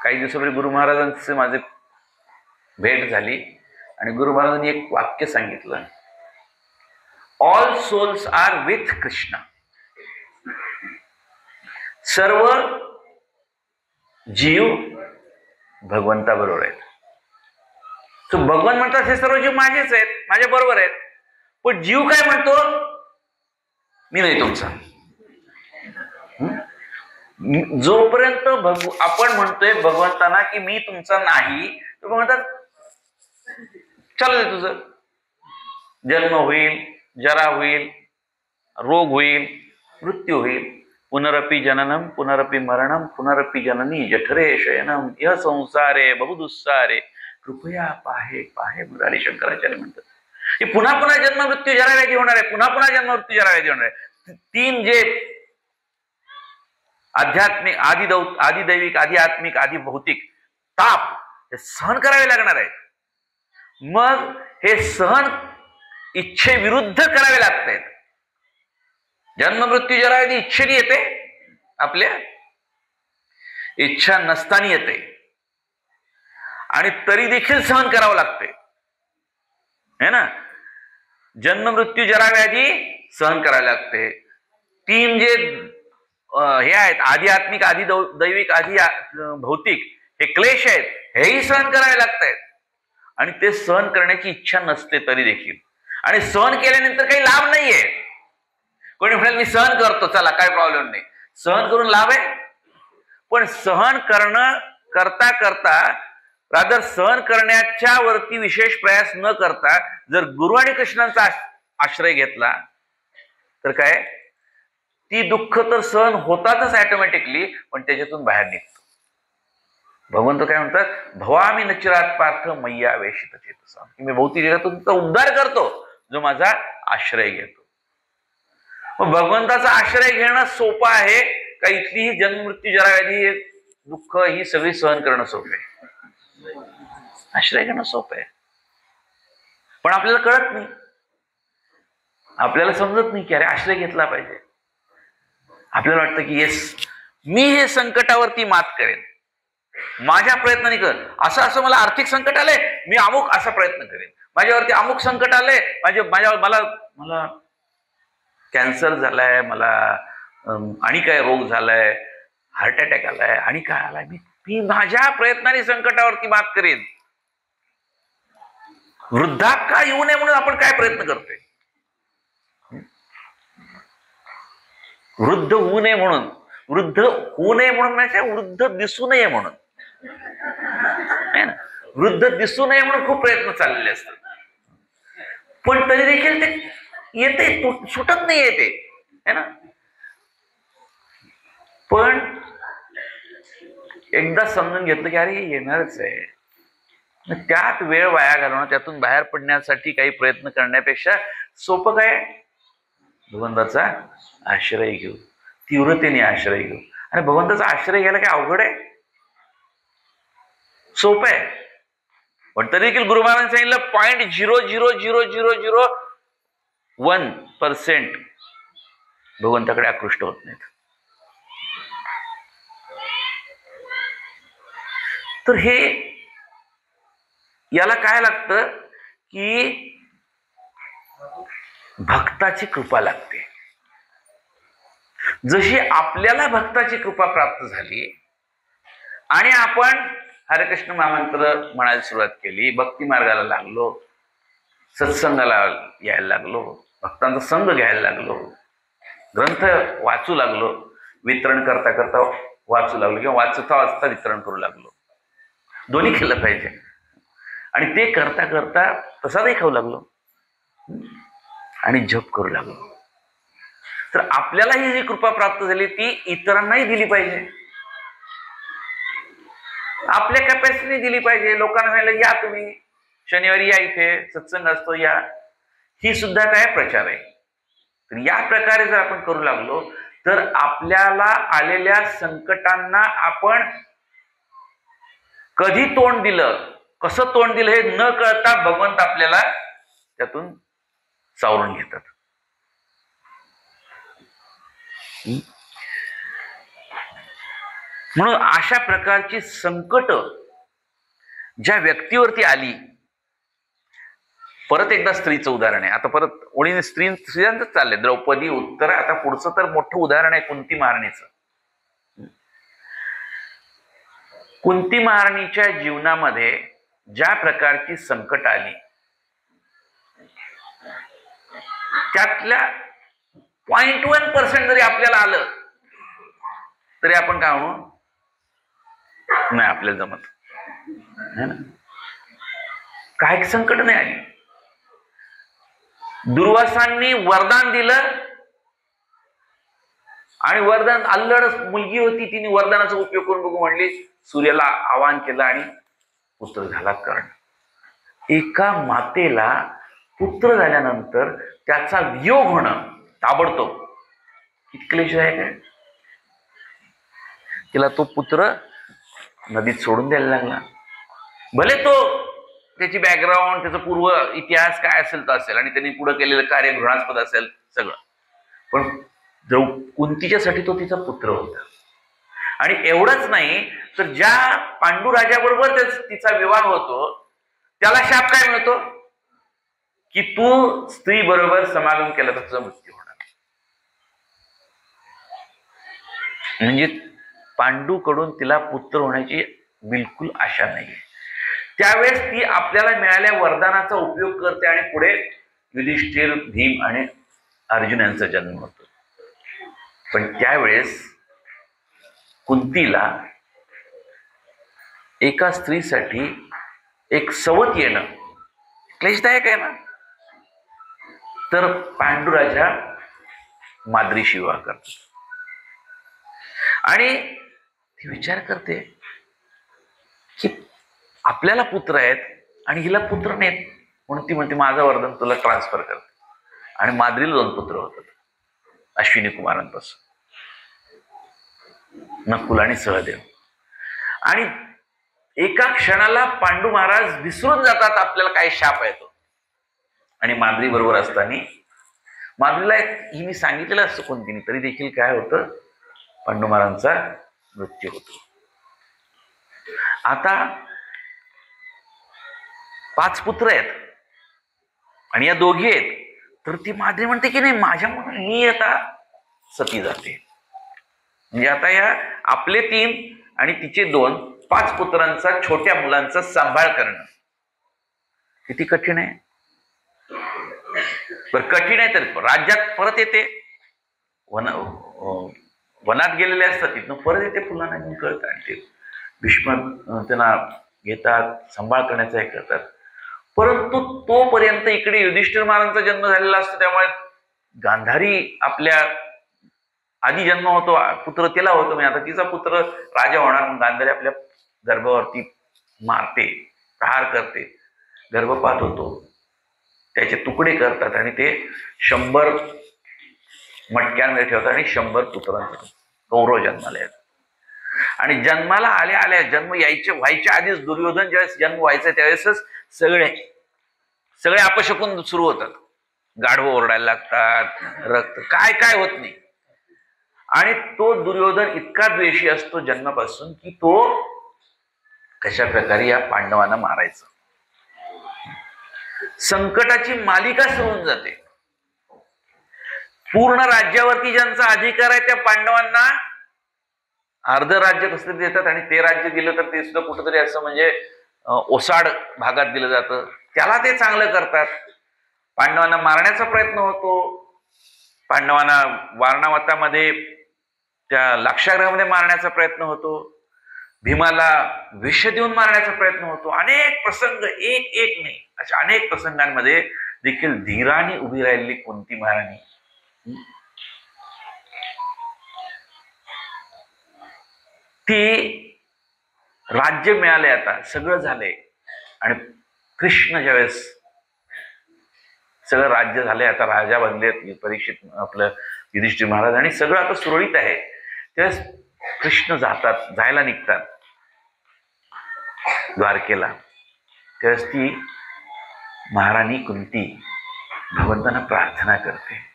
काही दिवसापूर्वी गुरु महाराजांचे माझे भेट झाली आणि गुरु महाराजांनी एक वाक्य सांगितलं, all souls are with Krishna. सर्व जीव भगवंताबरोबर आहेत. तो भगवान म्हणतात हे सर्व जीव माझेच आहेत, माझ्या बरोबर आहेत. पण जीव काय म्हणतो? मी नाही तुमचा. जोपर्यंत आपण म्हणतोय भगवंतांना की मी तुमचा नाही, तर म्हणतात चालू तुझं. जन्म होईल, जरा होईल, रोग होईल, मृत्यू होईल. पुनरपि जननम पुनरपि मरणम पुनरपि जननी जठरे शयनम यह संसारे बहुदुस्सारे कृपया पाहे पाहे मुरारी. शंकराचार्य म्हणतात की पुन्हा पुन्हा जन्म मृत्यू जरा व्याधी होणार आहे, पुन्हा पुन्हा जन्म मृत्यू जरा व्याधी होणार आहे. 3 जे आध्यात्मिक, आदिदैविक, आध्यात्मिक, आधी भौतिक ताप हे सहन करावे लागणार आहेत. मग हे सहन इच्छेविरुद्ध करावे लागत आहेत. जन्म मृत्यू जरा व्याधी इच्छेने येते, आपल्या इच्छा नसताना येते आणि तरी देखील सहन करावं लागते, है ना. जन्म मृत्यू जरा व्याधी सहन करायला लागते. 3 जे हे आहेत, आध्यात्मिक, आधी दैविक, आधी भौतिक, हे क्लेश आहेत, हेही सहन करावे लागत आहेत. आणि ते सहन करण्याची इच्छा नसते तरी देखील, आणि सहन केल्यानंतर काही लाभ नाहीये. कोणी म्हणेल मी सहन करतो, चला काय प्रॉब्लेम नाही, सहन करून लाभ आहे. पण सहन करणं करता करता, रादर सहन करण्याच्या वरती विशेष प्रयास न करता जर गुरु आणि कृष्णांचा आश्रय घेतला तर काय, ती दुःख तर सहन होतातच ऑटोमॅटिकली, पण त्याच्यातून बाहेर निघतो. भगवंत काय म्हणतात, भवामी नचिरात पार्थ मय्या वेशित चेतसा, की मी भौतिक जगातून तुमचा उद्धार करतो जो माझा आश्रय घेतो. मग भगवंताचा आश्रय घेणं सोपं आहे का इथलीही जन्ममृत्यू जराव्याधी दुःख ही सगळी सहन करणं सोपं आहे? आश्रय घेणं सोपं आहे, पण आपल्याला कळत नाही, आपल्याला समजत नाही की अरे आश्रय घेतला पाहिजे. आपल्याला वाटतं की येस, मी हे संकटावरती मात करेन, माझ्या प्रयत्नाने कर. असं मला आर्थिक संकट आलंय, मी अमुक असा प्रयत्न करेन. माझ्यावरती अमुक संकट आलंय, मला कॅन्सर झालाय, मला आणि काय रोग झालाय, हार्ट अटॅक आलाय, आणि काय आलाय, मी माझ्या प्रयत्नाने संकटावरती मात करेन. वृद्धापकाळ येऊ नये म्हणून आपण काय प्रयत्न करतोय? वृद्ध होऊ नये म्हणून, वृद्ध होऊ नये म्हणून म्हणजे वृद्ध दिसू नये म्हणून, वृद्ध दिसू नये म्हणून खूप प्रयत्न चाललेले असतात. पण तरी देखील ते येते, सुटत नाही येते, है ना. पण एकदा समजून घेतलं की अरे येणारच आहे, त्यात वेळ वाया घालवणं, त्यातून बाहेर पडण्यासाठी काही प्रयत्न करण्यापेक्षा सोपं काय, भगवंताचा आश्रय घेऊ, तीव्रतेने आश्रय घेऊ. आणि भगवंताचा आश्रय घ्यायला काय अवघड आहे? सोपं आहे. पण तरी देखील गुरु महाराजांनी सांगितलं 0.00001% भगवंताकडे आकृष्ट होत नाहीत. तर हे याला काय लागतं की भक्ताची कृपा लागते. जशी आपल्याला भक्ताची कृपा प्राप्त झाली आणि आपण हरेकृष्ण महामंत्र म्हणायला सुरुवात केली, भक्ती मार्गाला लागलो, सत्संगाला यायला लागलो, भक्तांचा संग घ्यायला लागलो, ग्रंथ वाचू लागलो, वितरण करता करता वाचू लागलो, किंवा वाचता वाचता वितरण करू लागलो, दोन्ही केलं पाहिजे. आणि ते करता करता प्रसादही खाऊ लागलो आणि जप करू लागलो. तर आपल्याला ही जी कृपा प्राप्त झाली ती इतरांनाही दिली पाहिजे, आपल्या कॅपॅसिटीने दिली पाहिजे. लोकांना सांगितलं या तुम्ही शनिवारी या, इथे सत्संग असतो या, ही सुद्धा काय प्रचार आहे. तर या प्रकारे जर आपण करू लागलो तर आपल्याला आलेल्या संकटांना आपण कधी तोंड दिलं, कसं तोंड दिलं हे न कळता भगवंत आपल्याला त्यातून सावरून घेतात. म्हणून अशा प्रकारची संकट ज्या व्यक्तीवरती आली, परत एकदा स्त्रीचं उदाहरण आहे. आता परत ओळीने स्त्रियांच चाललंय, द्रौपदी, उत्तर, आता पुढचं तर मोठं उदाहरण आहे कुंती महाराणीचं. कुंती महाराणीच्या जीवनामध्ये ज्या प्रकारची संकट आली त्यातल्या 0.1% जरी आपल्याला आलं तरी आपण काय म्हणू, नाही आपल्याला जमत, है ना. काय संकट नाही आली. दुर्वासांनी वरदान दिलं आणि वरदान, अल्लड मुलगी होती, तिने वरदानाचा उपयोग करून बघू म्हणली, सूर्याला आवाहन केलं आणि पुत्र झाला कर्ण. एका मातेला पुत्र झाल्यानंतर त्याचा वियोग होणं ताबडतोब किती क्लेशदायक आहे. तिला तो पुत्र नदीत सोडून द्यायला लागला. भले तो त्याची बॅकग्राऊंड, त्याचा पूर्व इतिहास काय असेल तर असेल, आणि त्यांनी पुढे केलेलं कार्य घृणास्पद असेल सगळं, पण कुंतीच्यासाठी तो तिचा पुत्र होता. आणि एवढंच नाही तर ज्या पांडुराजाबरोबर तिचा विवाह होतो त्याला शाप काय मिळतो, की तू स्त्री बरोबर समागम केला तर तुझा मृत्यू होणार. म्हणजे पांडूकडून तिला पुत्र होण्याची बिलकुल आशा नाही. त्यावेळेस ती आपल्याला मिळालेल्या वरदानाचा उपयोग करते आणि पुढे युधिष्ठिर, भीम आणि अर्जुन यांचा जन्म होतो. पण त्यावेळेस कुंतीला एका स्त्रीसाठी एक सवत येणं क्लेशदायक आहे ना. तर पांडुराजा माद्रीशी विवाह करतात आणि ती विचार करते की आपल्याला पुत्र आहेत आणि हिला पुत्र नाहीत, म्हणून ती म्हणते माझं वरदान तुला ट्रान्सफर करते. आणि माद्रीला 2 पुत्र होतात अश्विनी कुमारांपासून, नकुल आणि सहदेव. आणि एका क्षणाला पांडू महाराज विसरून जातात आपल्याला काय शाप येतो. आणि माद्री बरोबर असताना माद्रीला ही मी सांगितलेलं असतं कोणतीने तरी देखील काय होतं, पांडू महाराजांचा मृत्यू होतो. आता 5 पुत्र आहेत आणि या दोघी आहेत. तर ती माद्री म्हणते की नाही, माझ्या म्हणून मी आता सती जाते. म्हणजे आता या आपले 3 आणि तिचे 2, 5 पुत्रांचा, छोट्या मुलांचा सांभाळ करणं किती कठीण आहे. बरं कठीण आहे तर राज्यात परत येते, वनात गेलेले असतात, तिथनं परत येते फुलांना घेऊन कळत आणि ते भीष्म त्यांना घेतात, सांभाळ करण्याचा हे करतात. परंतु तोपर्यंत इकडे युधिष्ठिर महाराजांचा जन्म झालेला असतो. त्यामुळे गांधारी आपल्या आधी जन्म होतो, पुत्र तिला होतो, म्हणजे आता तिचा पुत्र राजा होणार. गांधारी आपल्या गर्भावरती मारते, प्रहार करते, गर्भपात होतो, त्याचे तुकडे करतात आणि ते 100 मटक्यांमध्ये ठेवतात आणि 100 पुत्रांचा गौरव जन्माला येतात. आणि जन्माला आल्या आल्या जन्म व्हायच्या आधीच दुर्योधन ज्यावेळेस जन्म व्हायचा त्यावेळेसच सगळे अपशकुन सुरू होतात. गाढवं ओरडायला लागतात, रक्त काय काय होत नाही. आणि तो दुर्योधन इतका द्वेषी असतो जन्मापासून की तो कशा प्रकारे या पांडवांना मारायचं. संकटाची मालिका सुरू होऊन जाते. पूर्ण राज्यावरती ज्यांचा अधिकार आहे त्या पांडवांना अर्ध राज्य कसं देतात आणि ते राज्य दिलं तर ते सुद्धा कुठंतरी असं म्हणजे ओसाड भागात दिलं जातं, त्याला ते चांगलं करतात. पांडवांना मारण्याचा प्रयत्न होतो. पांडवांना वारणावतामध्ये त्या लाक्षागृहामध्ये मारण्याचा प्रयत्न होतो. भीमाला विष देऊन मारण्याचा प्रयत्न होतो. अनेक प्रसंग, एक नाही अशा अनेक प्रसंगांमध्ये देखील धीराने उभी राहिलेली कुंती महाराणी ती राज्य मिळाले, आता सगळं झालंय. आणि कृष्ण ज्यावेळेस सगळं राज्य झालंय, आता राजा बनले परीक्षित आपलं युधिष्ठिर महाराज आणि सगळं आता सुरळीत आहे, त्यावेळेस कृष्ण जायला निघतात द्वारकेला. त्यावेळेस ती महाराणी कुंती भगवंतांना प्रार्थना करते.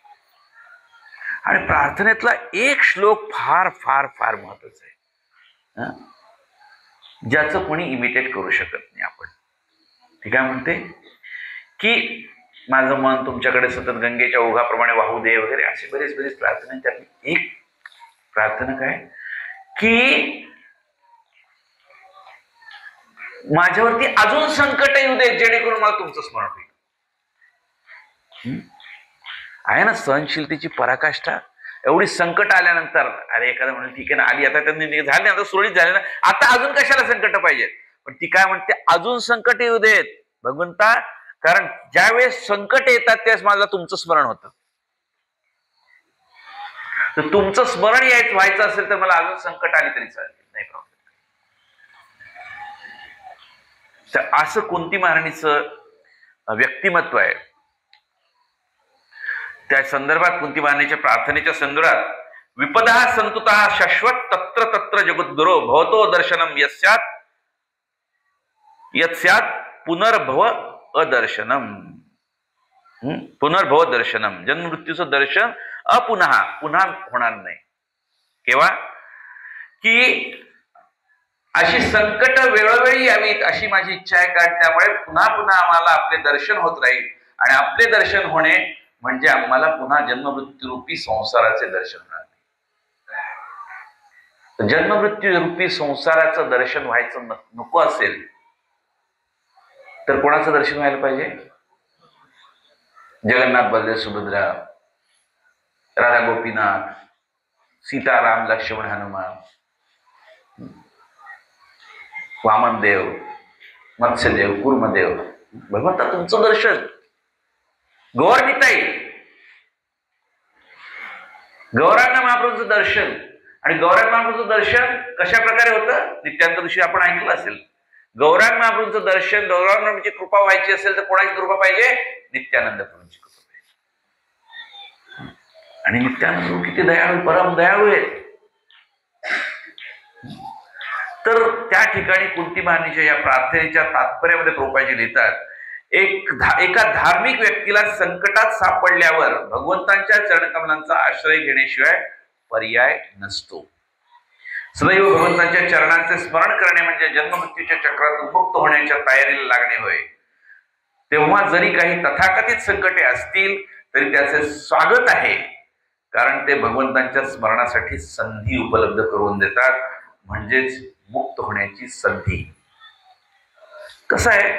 आणि प्रार्थनेतला एक श्लोक फार फार फार महत्वाचा आहे, ज्याचं कोणी इमिटेट करू शकत नाही आपण. ती काय म्हणते की माझं मन तुमच्याकडे सतत गंगेच्या ओघाप्रमाणे वाहू दे वगैरे असे बरेच प्रार्थना. त्यातली एक प्रार्थना काय की माझ्यावरती अजून संकट येऊ दे जेणेकरून मला तुमचं स्मरण होईल. आहे ना सहनशीलतेची पराकाष्ठा. एवढी संकट आल्यानंतर अरे एखादा म्हणेल ठीक आहे ना, आली आता त्यांनी झाले, आता सुरळीत झाले ना, आता अजून कशाला संकट पाहिजेत. पण ती काय म्हणते, अजून संकट येऊ देत भगवंता, कारण ज्यावेळेस संकट येतात त्यावेळेस मला तुमचं स्मरण होतं. तर तुमचं स्मरण व्हायचं असेल तर मला अजून संकट आली तरी चालेल, नाही प्रॉब्लेम. तर असं कुंती महाराणीचं व्यक्तिमत्व आहे. त्या संदर्भात कुंती महाराणीच्या प्रार्थनेच्या संदर्भात विपदा संतुता शाश्वत तत्र तत्र जगद्गुरो भवतो दर्शनम यस्यात पुनर्भव अदर्शनम. पुनर्भव दर्शनम, जन्म मृत्यूचं दर्शन पुन्हा होणार नाही. केव्हा की अशी संकट वेळोवेळी यावीत अशी माझी इच्छा आहे, कारण त्यामुळे पुन्हा आम्हाला आपले दर्शन होत राहील आणि आपले दर्शन होणे म्हणजे आम्हाला पुन्हा जन्ममृत्यू रूपी संसाराचे दर्शन होणार. जन्ममृत्यू रूपी संसाराचं दर्शन व्हायचं नको असेल तर कोणाचं दर्शन व्हायला पाहिजे? जगन्नाथ, बलदेव, सुभद्रा, राधा, गोपीनाथ, सीता, राम, लक्ष्मण, हनुमान, वामनदेव, मत्स्यदेव, कूर्मदेव, भगवंता तुमचं दर्शन. गौरनिताई, गौरांग महाप्रभूंचं दर्शन. आणि गौरांग महाप्रभूंचं दर्शन कशा प्रकारे होतं? नित्यानंद दिवशी आपण ऐकलं असेल. गौरांग महाप्रभूंचं दर्शन, गौरांग महाप्रभूंची कृपा व्हायची असेल तर कोणाची कृपा पाहिजे? नित्यानंद प्रभूंची कृपा पाहिजे. आणि नित्यानंद प्रभू किती दयाळू, परम दयाळू आहेत. तर त्या ठिकाणी कुंती महाराणीच्या या प्रार्थनेच्या तात्पर्यामध्ये प्रभुपादजी लिहितात, एका धार्मिक व्यक्तीला संकटात सापडल्यावर भगवंतांच्या चरणकमलांचा आश्रय घेण्याशिवाय पर्याय नसतो. सदैव भगवंतांच्या चरणांचे स्मरण करणे म्हणजे जन्ममृत्यूच्या चक्रातून मुक्त होण्याच्या तयारीला लागणे होय. तेव्हा जरी काही तथाकथित संकटे असतील तरी त्याचे स्वागत आहे, कारण ते भगवंतांच्या स्मरणासाठी संधी उपलब्ध करून देतात, म्हणजेच मुक्त होण्याची संधी. कसं आहे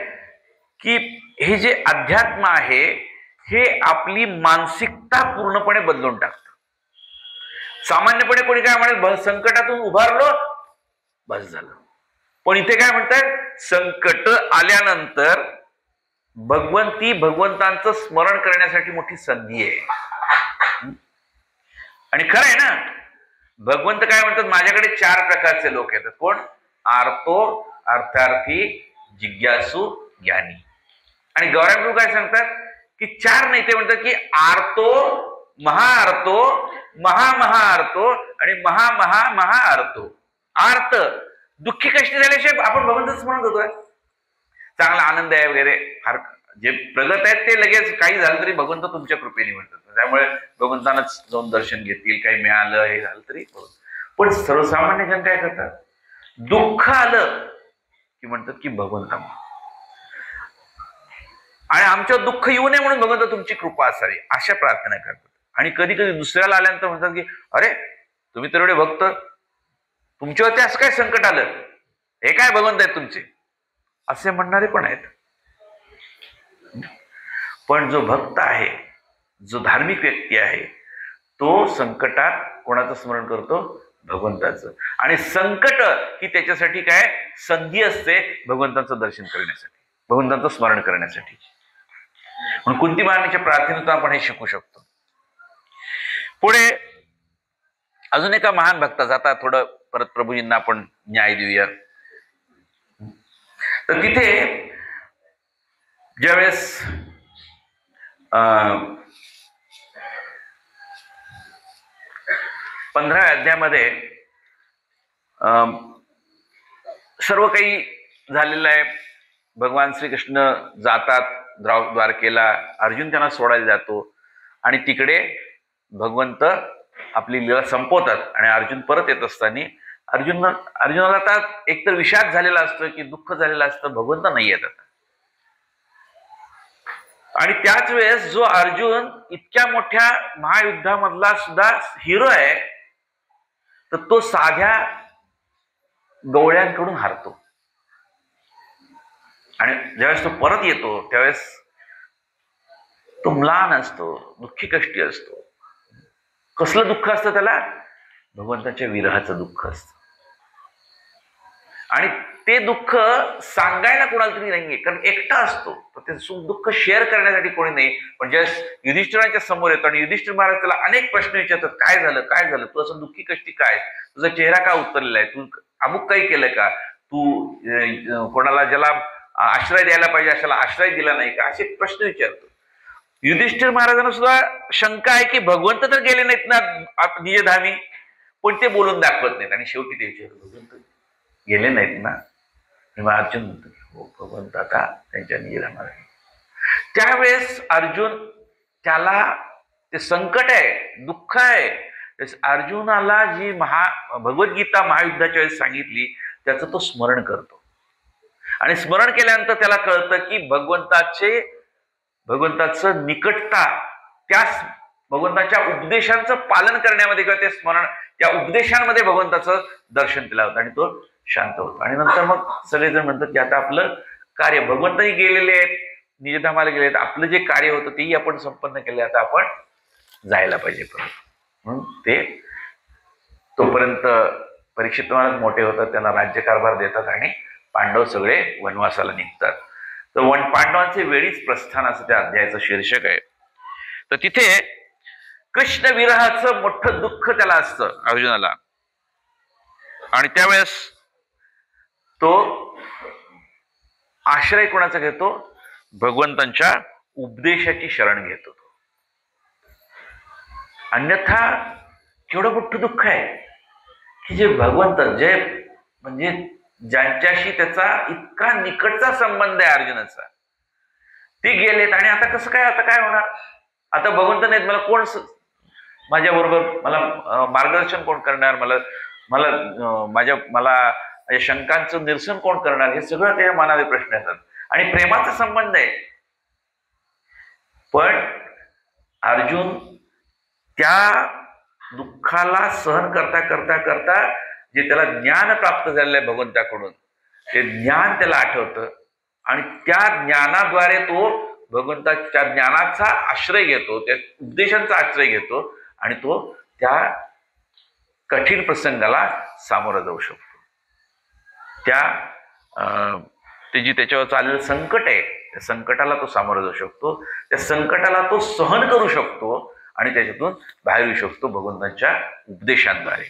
की हे जे अध्यात्म आहे हे आपली मानसिकता पूर्णपणे बदलून टाकतं. सामान्यपणे कोणी काय म्हणेल, संकटातून उभारलो बस झालं. पण इथे काय म्हणतात, संकट आल्यानंतर भगवंतांचं स्मरण करण्यासाठी मोठी संधी आहे. आणि खरं आहे ना, भगवंत काय म्हणतात, माझ्याकडे 4 प्रकारचे लोक येतात. कोण? आर्तो, अर्थार्थी, जिज्ञासू, ज्ञानी. आणि गौरांग प्रभू काय सांगतात की 4 नाही, ते म्हणतात की आर्तो, महाआर्तो, महामहाआर्तो आणि महामहामहाआर्तो. आर्त दुःखी कष्टी झाल्याशिवाय आपण भगवंताचं स्मरण करतोय. चांगला आनंद आहे वगैरे, फार जे प्रगत आहेत ते लगेच काही झालं तरी भगवंत तुमच्या कृपेने म्हणतात, त्यामुळे भगवंतांनाच जाऊन दर्शन घेतील, काही मिळालं हे झालं तरी. पण सर्वसामान्य जन काय करतात, दुःख आलं की म्हणतात की भगवंता, आणि आमच्या दुःख येऊ नये म्हणून भगवंत तुमची कृपा असावी, अशा प्रार्थना करतात. आणि कधी कधी दुसऱ्याला आल्यानंतर म्हणतात की अरे तुम्ही तर एवढे भक्त, तुमच्यावरती असं काय संकट आलं, हे काय भगवंत आहेत तुमचे, असे म्हणणारे पण आहेत. पण जो भक्त आहे, जो धार्मिक व्यक्ती आहे, तो संकटात कोणाचं स्मरण करतो? भगवंताचं. आणि संकट ही त्याच्यासाठी काय संधी असते, भगवंताचं दर्शन करण्यासाठी, भगवंताचं स्मरण करण्यासाठी. म्हणून कुंती महाराणीच्या प्रार्थनेतून आपण हे शिकू शकतो. पुढे अजून एका महान भक्ताचा, आता थोडं परत प्रभूजींना आपण न्याय देऊया. तर तिथे ज्यावेळेस 15व्या अध्यायामध्ये सर्व काही झालेलं आहे. भगवान श्रीकृष्ण जातात द्वारकेला, अर्जुन त्यांना सोडायला जातो आणि तिकडे भगवंत आपली लीला संपवतात. आणि अर्जुन परत येत असताना अर्जुनाला आता एकतर विषाद झालेला असतो की दुःख झालेलं असतं, भगवंत नाही येत आता. आणि त्याच वेळेस जो अर्जुन इतक्या मोठ्या महायुद्धामधला सुद्धा हिरो आहे, तर तो साध्या गवळ्यांकडून हारतो. आणि ज्यावेळेस तो परत येतो त्यावेळेस तो म्लान असतो, दुःखी कष्टी असतो. कसलं दुःख असतं त्याला? भगवंताच्या विरहाचं दुःख असतं. आणि ते दुःख सांगायला कोणाला तरी नाहीये, कारण एकटा असतो, तर ते सुख दुःख शेअर करण्यासाठी कोणी नाही. पण ज्यावेळेस युधिष्ठिरांच्या समोर येतो आणि युधिष्ठिर महाराज त्याला अनेक प्रश्न विचारतात, काय झालं, काय झालं, तू असं दुःखी कष्टी काय, तुझा चेहरा का उतरलेला आहे, तू अमुक काही केलं का, तू कोणाला ज्याला आश्रय द्यायला पाहिजे अशाला आश्रय दिला नाही का, असे प्रश्न विचारतो. युधिष्ठिर महाराजांना सुद्धा शंका आहे की भगवंत तर गेले नाहीत ना निजधामी, पण ते बोलून दाखवत नाहीत. आणि शेवटी ते विचारतात, भगवंत गेले नाहीत ना? तेव्हा अर्जुन म्हणतो हो, भगवंत आता त्यांच्या निजधामाला. त्यावेळेस अर्जुन, त्याला ते संकट आहे, दुःख आहे, अर्जुनाला जी भगवद्गीता महायुद्धाच्या वेळेस सांगितली त्याचं तो स्मरण करतो. आणि स्मरण केल्यानंतर त्याला कळतं की भगवंताचे भगवंताचं निकटता, त्या भगवंताच्या उपदेशांचं पालन करण्यामध्ये किंवा ते स्मरण, त्या उपदेशांमध्ये भगवंताचं दर्शन केलं होतं आणि तो शांत होता. आणि नंतर मग सगळेजण म्हणतात की आता आपलं कार्य, भगवंतही गेलेले आहेत, निजधामाला गेले आहेत, आपलं जे कार्य होतं तेही आपण संपन्न केले, आता आपण जायला पाहिजे परत. म्हणून ते तोपर्यंत परीक्षित महाराज मोठे होतात, त्यांना राज्यकारभार देतात आणि पांडव सगळे वनवासाला निघतात. तर पांडवांचे वेळीच प्रस्थान असं त्या अध्यायाचं शीर्षक आहे. तर तिथे कृष्ण विरहाचं मोठं दुःख त्याला असतं अर्जुनाला, आणि त्यावेळेस तो आश्रय कोणाचा घेतो? भगवंतांच्या उपदेशाची शरण घेतो. अन्यथा केवढं मोठं दुःख आहे की जे भगवंत, जे म्हणजे ज्यांच्याशी त्याचा इतका निकटचा संबंध आहे अर्जुनाचा, ते गेलेत. आणि आता कसं काय, आता काय होणार? आता भगवंत नाहीत, मला कोण माझ्या बरोबर, मला मार्गदर्शन कोण करणार, मला शंकांचं निरसन कोण करणार? हे सगळं त्याच्या मनामध्ये प्रश्न येतात. आणि प्रेमाचा संबंध आहे. पण अर्जुन त्या दुःखाला सहन करता करता करता जे त्याला ज्ञान प्राप्त झालेलं आहे भगवंताकडून, ते ज्ञान त्याला आठवतं आणि त्या ज्ञानाद्वारे तो भगवंताच्या ज्ञानाचा आश्रय घेतो, त्या उपदेशांचा आश्रय घेतो आणि तो त्या कठीण प्रसंगाला सामोरा जाऊ शकतो. ते जी त्याच्यावर चाललेलं संकट आहे, त्या संकटाला तो सामोरा जाऊ शकतो, त्या संकटाला तो सहन करू शकतो आणि त्याच्यातून बाहेर येऊ शकतो भगवंतांच्या उपदेशांद्वारे.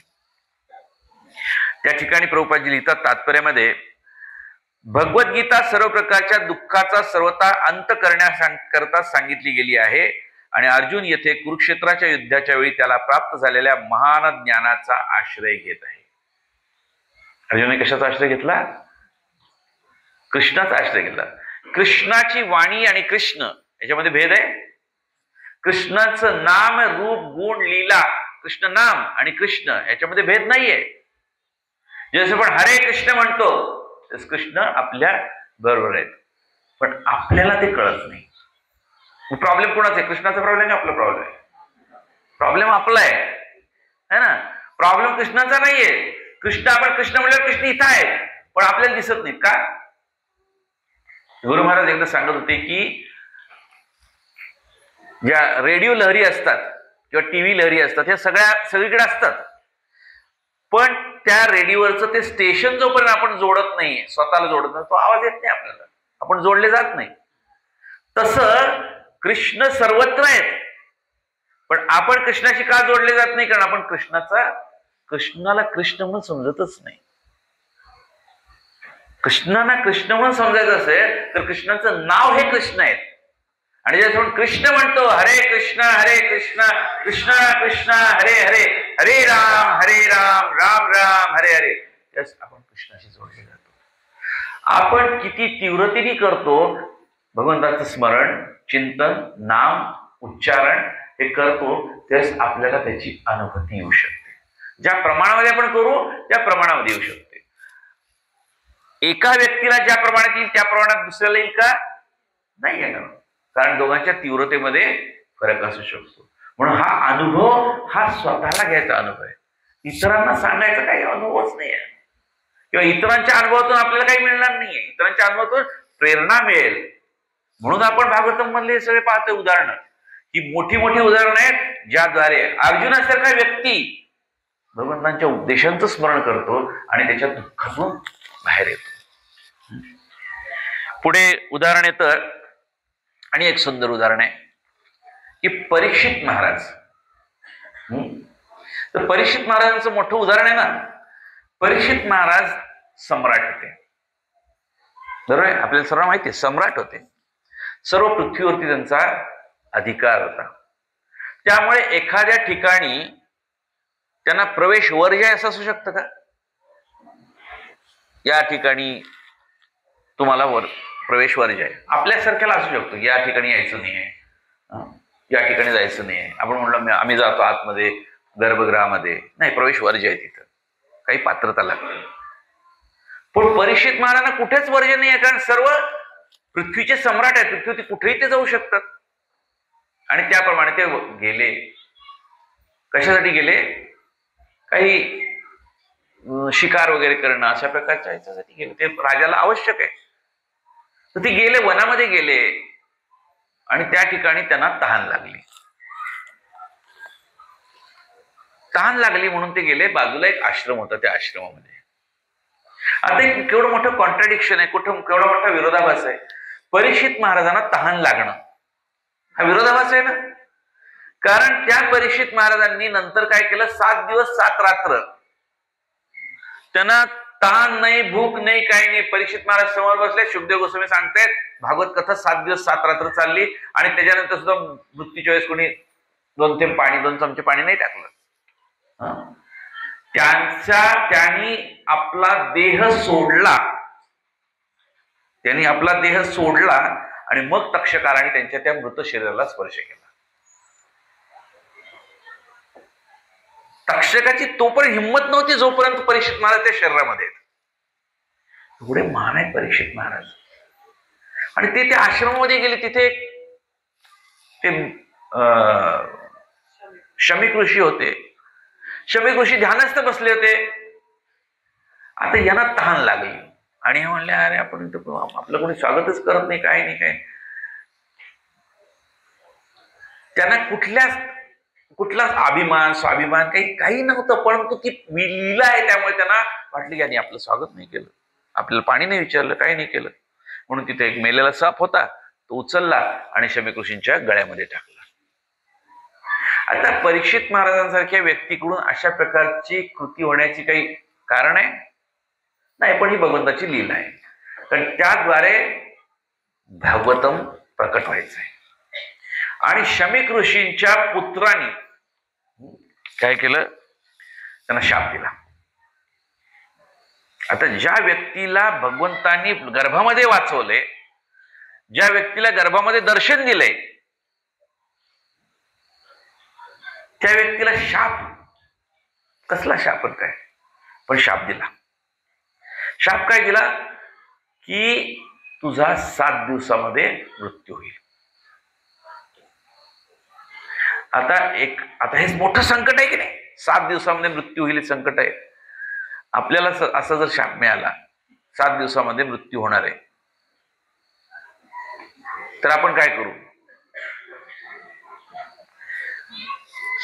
त्या ठिकाणी प्रभुपादजी लिहितात तात्पर्यामध्ये, भगवद्गीता सर्व प्रकारच्या दुःखाचा सर्वथा अंत करण्याकरता सांगितली गेली आहे आणि अर्जुन येथे कुरुक्षेत्राच्या युद्धाच्या वेळी त्याला प्राप्त झालेल्या महान ज्ञानाचा आश्रय घेत आहे. अर्जुनाने कशाचा आश्रय घेतला? कृष्णाचा आश्रय घेतला. कृष्णाची वाणी आणि कृष्ण याच्यामध्ये भेद आहे. कृष्णाचं नाम, रूप, गुण, लीला, कृष्ण नाम आणि कृष्ण याच्यामध्ये भेद नाहीये. जसं आपण हरे कृष्ण म्हणतो तस कृष्ण आपल्या बरोबर आहेत, पण आपल्याला ते कळत नाही. प्रॉब्लेम कोणाचा आहे? कृष्णाचा प्रॉब्लेम आहे, आपला प्रॉब्लेम आहे? प्रॉब्लेम आपला आहे ना. प्रॉब्लेम कृष्णाचा नाहीये. आपण कृष्ण म्हणल्यावर कृष्ण इथं आहे, पण आपल्याला दिसत नाही का? गुरु महाराज एकदा सांगत होते की ज्या रेडिओ लहरी असतात किंवा टीव्ही लहरी असतात, ह्या सगळीकडे असतात, पण त्या रेडिओवरचं ते स्टेशन जोपर्यंत आपण जोडत नाही, स्वतःला जोडत नाही, तो आवाज येत नाही आपल्याला, आपण जोडले जात नाही. तसं कृष्ण सर्वत्र आहेत, पण आपण कृष्णाशी का जोडले जात नाही? कारण आपण कृष्णाला कृष्ण म्हणून समजतच नाही. कृष्णाला कृष्ण म्हणून समजायचं असेल तर कृष्णाचं नाव हे कृष्ण आहेत. आणि जसं आपण कृष्ण म्हणतो, हरे कृष्ण कृष्ण कृष्ण हरे हरे, हरे राम राम राम हरे हरे, त्यास आपण कृष्णाशी जोडले जातो. आपण किती तीव्रतेने करतो भगवंताचं स्मरण, चिंतन, नाम, उच्चारण हे करतो, त्यास आपल्याला त्याची अनुभूती येऊ शकते. ज्या प्रमाणामध्ये आपण करू त्या प्रमाणामध्ये येऊ शकते. एका व्यक्तीला ज्या प्रमाणात येईल त्या प्रमाणात दुसऱ्याला येईल का? नाही येणार, कारण दोघांच्या तीव्रतेमध्ये फरक असू शकतो. म्हणून हा अनुभव हा स्वतःला घ्यायचा अनुभव आहे, इतरांना सांगायचा काही अनुभवच नाही आहे, किंवा इतरांच्या अनुभवातून आपल्याला काही मिळणार नाहीये. इतरांच्या अनुभवातून प्रेरणा मिळेल. म्हणून आपण भागवतम मधले सगळे पाहतो उदाहरणं, ही मोठी मोठी उदाहरणं आहेत ज्याद्वारे अर्जुनासारखा व्यक्ती भगवंतांच्या उपदेशांचं स्मरण करतो आणि त्याच्या दुःखातून बाहेर येतो. पुढे उदाहरण येतं, आणि एक सुंदर उदाहरण आहे की परीक्षित महाराज. तर परीक्षित महाराजांचं मोठं उदाहरण आहे ना. परीक्षित महाराज सम्राट होते, बरोबर आहे, आपल्याला सर्व माहिती आहे, सम्राट होते. सर्व पृथ्वीवरती त्यांचा अधिकार होता. त्यामुळे एखाद्या ठिकाणी त्यांना प्रवेश वर्ज्य असं असू शकतं का? या ठिकाणी तुम्हाला प्रवेश वर्ज्य आहे, आपल्यासारख्याला असू शकतो की या ठिकाणी यायचं नाही आहे, या ठिकाणी जायचं नाही आहे. आपण म्हणलं आम्ही जातो आतमध्ये गर्भगृहामध्ये, नाही, प्रवेश वर्ज्य आहे, तिथं काही पात्रता लागते. पण परीक्षित महाराजांना कुठेच वर्ज्य नाही आहे, कारण सर्व पृथ्वीचे सम्राट आहेत, पृथ्वी कुठेही ते जाऊ शकतात. आणि त्याप्रमाणे ते गेले. कशासाठी गेले? काही शिकार वगैरे करणं अशा प्रकारच्या ह्याच्यासाठी गेले. ते राजाला आवश्यक आहे. तर ते गेले, वनामध्ये गेले आणि त्या ठिकाणी त्यांना तहान लागली. तहान लागली म्हणून ते गेले. बाजूला एक आश्रम होता, त्या आश्रमामध्ये. आता एक केवढं मोठं कॉन्ट्रडिक्शन आहे, केवढा मोठा विरोधाभास आहे. परीक्षित महाराजांना तहान लागणं हा विरोधाभास आहे ना. कारण त्या परीक्षित महाराजांनी नंतर काय केलं? 7 दिवस 7 रात्र त्यांना तहान नाही, भूक नाही, काही नाही. परीक्षित महाराज समोर बसले. शुकदेव गोस्वामी सांगतायत भागवत कथा 7 दिवस 7 रात्र चालली आणि त्याच्यानंतर सुद्धा मृत्यूच्या वेळेस कोणी 2 थेंब पाणी, 2 चमचे पाणी नाही टाकलं. त्यांनी आपला देह सोडला. त्यांनी आपला देह सोडला आणि मग तक्षकाराने त्यांच्या त्या मृत शरीराला स्पर्श केला. तक्षकाची तोपर्यंत हिंमत नव्हती जोपर्यंत परीक्षित महाराज त्या शरीरामध्ये. एवढे महान आहेत परीक्षित महाराज. आणि ते त्या आश्रमामध्ये गेले. तिथे ते शमीक ऋषी होते. शमीक ऋषी ध्यानस्थ बसले होते. आता यांना तहान लागली आणि हे म्हणले, अरे आपण आपलं कोणी स्वागतच करत नाही, काय नाही, काय. त्यांना कुठलाच अभिमान स्वाभिमान काही नव्हतं. परंतु ती लीला आहे, त्यामुळे त्यांना वाटलं की यांनी आपलं स्वागत नाही केलं, आपल्याला पाणी नाही विचारलं, काही नाही केलं. म्हणून तिथे एक मेलेला साप होता, तो उचलला आणि शमीक ऋषींच्या गळ्यामध्ये टाकला. आता परीक्षित महाराजांसारख्या व्यक्तीकडून अशा प्रकारची कृती होण्याची काही कारण आहे नाही, पण ही भगवंताची लीला आहे. कारण त्याद्वारे भागवतम प्रकट व्हायचं आहे. आणि शमीक ऋषींच्या पुत्रांनी काय केलं? त्यांना शाप दिला. आता ज्या व्यक्तीला भगवंतांनी गर्भामध्ये वाचवले, ज्या व्यक्तीला गर्भामध्ये दर्शन दिले, त्या व्यक्तीला शाप, कसला शाप काय, पण शाप दिला. शाप काय दिला? की तुझा 7 दिवसामध्ये मृत्यू होईल. आता हे मोठं संकट आहे की नाही? 7 दिवसामध्ये मृत्यू होईल संकट आहे. आपल्याला असा जर शाप मिळाला 7 दिवसामध्ये मृत्यू होणार आहे, तर आपण काय करू?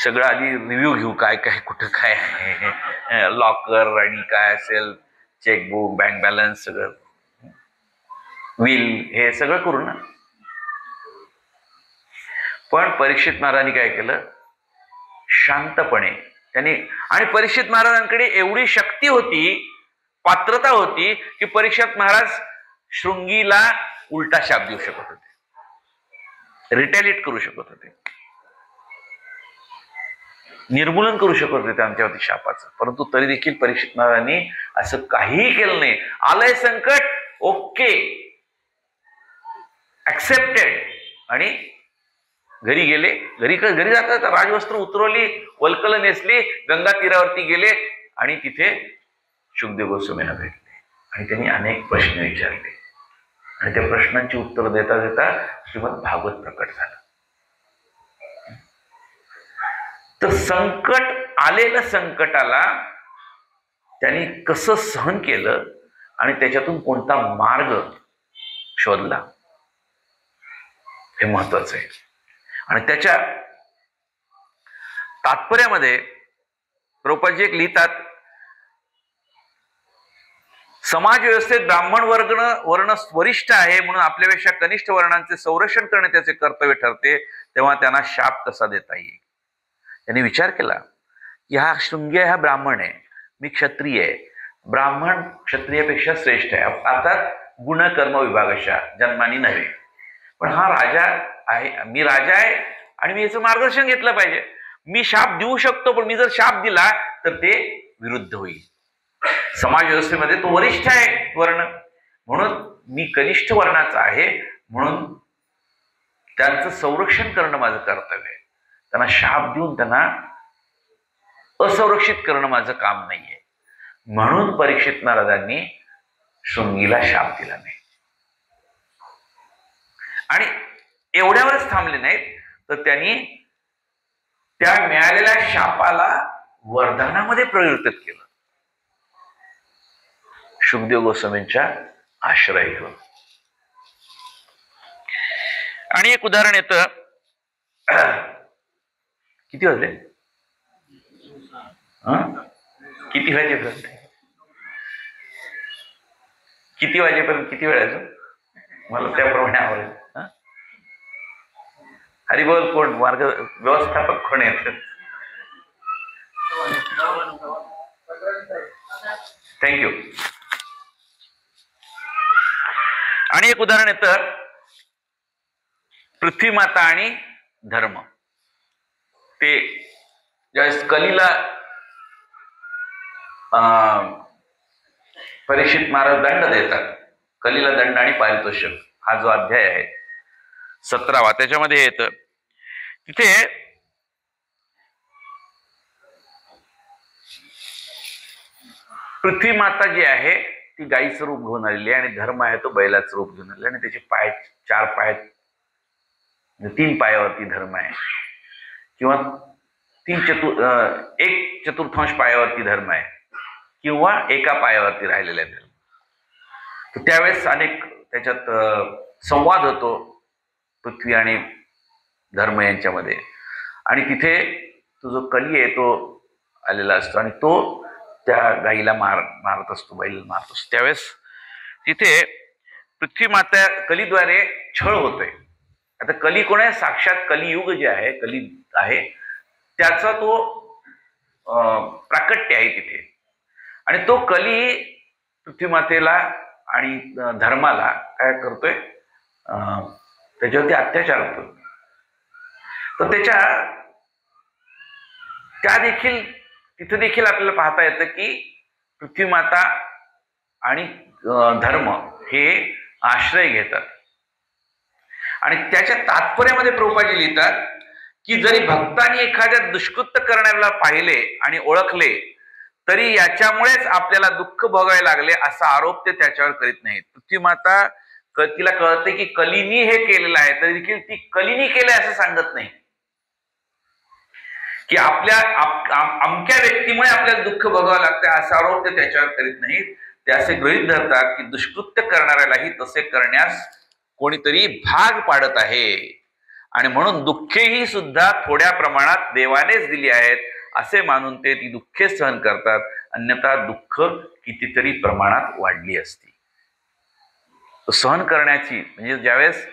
सगळं आधी रिव्ह्यू घेऊ, काय काय कुठं काय आहे, लॉकर आणि काय असेल, चेकबुक, बँक बॅलन्स, सगळं विल, हे सगळं करू ना. पण परीक्षित महाराजांनी काय केलं? शांतपणे त्यांनी, आणि परीक्षित महाराजांकडे एवढी शक्ती होती, पात्रता होती की परीक्षित महाराज शृंगीला उलटा शाप देऊ शकत होते, रिटॅलिएट करू शकत होते, निर्मूलन करू शकत होते त्यांच्यावरती शापाचं. परंतु तरी देखील परीक्षित महाराजांनी असं काहीही केलं नाही. आलंय संकट, ओके, ऍक्सेप्टेड, आणि घरी गेले. घरी जातात राजवस्त्र उतरवली, वल्कल नेसली, गंगा तीरावरती गेले आणि तिथे शुकदेव गोस्वामींना भेटले आणि त्यांनी अनेक प्रश्न विचारले आणि त्या प्रश्नांची उत्तर देता देता श्रीमद भागवत प्रकट झालं. तर संकट, आलेल्या संकटाला त्यांनी कसं सहन केलं आणि त्याच्यातून कोणता मार्ग शोधला, हे महत्वाचं आहे. आणि त्याच्या तात्पर्यामध्ये प्रभुपादजी एक लिहितात, समाज व्यवस्थेत ब्राह्मण वर्ण वरिष्ठ आहे म्हणून आपल्यापेक्षा कनिष्ठ वर्णांचे संरक्षण करणे त्याचे कर्तव्य ठरते, तेव्हा त्यांना शाप कसा देता येईल. त्यांनी विचार केला की हा शृंगी हा ब्राह्मण आहे, मी क्षत्रिय आहे, ब्राह्मण क्षत्रियापेक्षा श्रेष्ठ आहे, अर्थात गुणकर्म विभागाच्या जन्मानी नव्हे. पण हा राजा आहे, मी राजा आहे आणि मी याचं मार्गदर्शन घेतलं पाहिजे. मी शाप देऊ शकतो, पण मी जर शाप दिला तर ते विरुद्ध होईल. समाज व्यवस्थेमध्ये तो वरिष्ठ आहे वर्ण, म्हणून मी कनिष्ठ वर्णाचा आहे, म्हणून त्यांचं संरक्षण करणं माझं कर्तव्य आहे. त्यांना शाप देऊन त्यांना असंरक्षित करणं माझं काम नाहीये. म्हणून परीक्षित महाराजांनी शृंगीला शाप दिला नाही. आणि एवढ्यावरच थांबले नाहीत, तर त्यांनी त्या मिळालेल्या शापाला वरदानामध्ये परिवर्तित केलं, शुकदेव गोस्वामींच्या आश्रय घेऊन. आणि एक उदाहरण येतं, किती वाजले? किती वाजेपर्यंत? किती वाजेपर्यंत? किती वेळाचं? मला त्याप्रमाणे आवडेल. हरिबोल कोण? मार्ग व्यवस्थापक कोण आहेत? थँक्यू. आणि एक उदाहरण येतं, पृथ्वी माता आणि धर्म. ते ज्यावेळेस कलीला परीक्षित महाराज दंड देतात, कलीला दंड आणि पारितोषिक, हा जो अध्याय आहे 17वा, त्याच्यामध्ये येतं, तिथे पृथ्वी माता जी आहे ती गायीचं रूप घेऊन आलेली आहे आणि धर्म आहे तो बैलाचं रूप घेऊन आलेला, आणि त्याचे पाय 4 पाय, 3 पायावरती धर्म आहे, किंवा 1 चतुर्थांश पायावरती धर्म आहे, किंवा एका पायावरती राहिलेला धर्म. तर त्यावेळेस अनेक त्याच्यात संवाद होतो पृथ्वी आणि धर्म यांच्यामध्ये. आणि तिथे तो जो कली आहे तो आलेला असतो आणि तो त्या गाईला मारत असतो, बैल मारत असतो. त्यावेळेस तिथे पृथ्वी माता कलीद्वारे छळ होतोय. आता कली कोण आहे? साक्षात कलियुग जे आहे, कली आहे, त्याचा तो प्राकट्य आहे तिथे. आणि तो कली पृथ्वी मातेला आणि धर्माला काय करतोय? त्याच्यावरती अत्याचार होतो. तर त्या देखील तिथे देखील आपल्याला पाहता येतं की पृथ्वी माता आणि धर्म हे आश्रय घेतात. आणि त्याच्या तात्पर्यामध्ये प्रभुपाद लिहितात की जरी भक्तांनी एखाद्या दुष्कृत्य करणाऱ्याला पाहिले आणि ओळखले तरी याच्यामुळेच आपल्याला दुःख भोगावे लागले असा आरोप ते त्याच्यावर करीत नाहीत. पृथ्वी माता तिला कळते की कलीनी हे केलेलं आहे, तरी देखील ती कलीनी केलंय असं सांगत नाही, की अमक्या व्यक्तीमुळे आपल्याला दुःख भोगावं लागतं असा आरोप ते त्याच्यावर करीत नाहीत. ते असे गृहीत धरतात की दुष्कृत्य करणाऱ्यालाही तसे करण्यास कोणीतरी भाग पाडत आहे, आणि म्हणून दुःखेही सुद्धा थोड्या प्रमाणात देवानेच दिली आहेत असे मानून ते ती दुःखे सहन करतात, अन्यथा दुःख कितीतरी प्रमाणात वाढली असती. सहन करण्याची म्हणजे ज्यावेळेस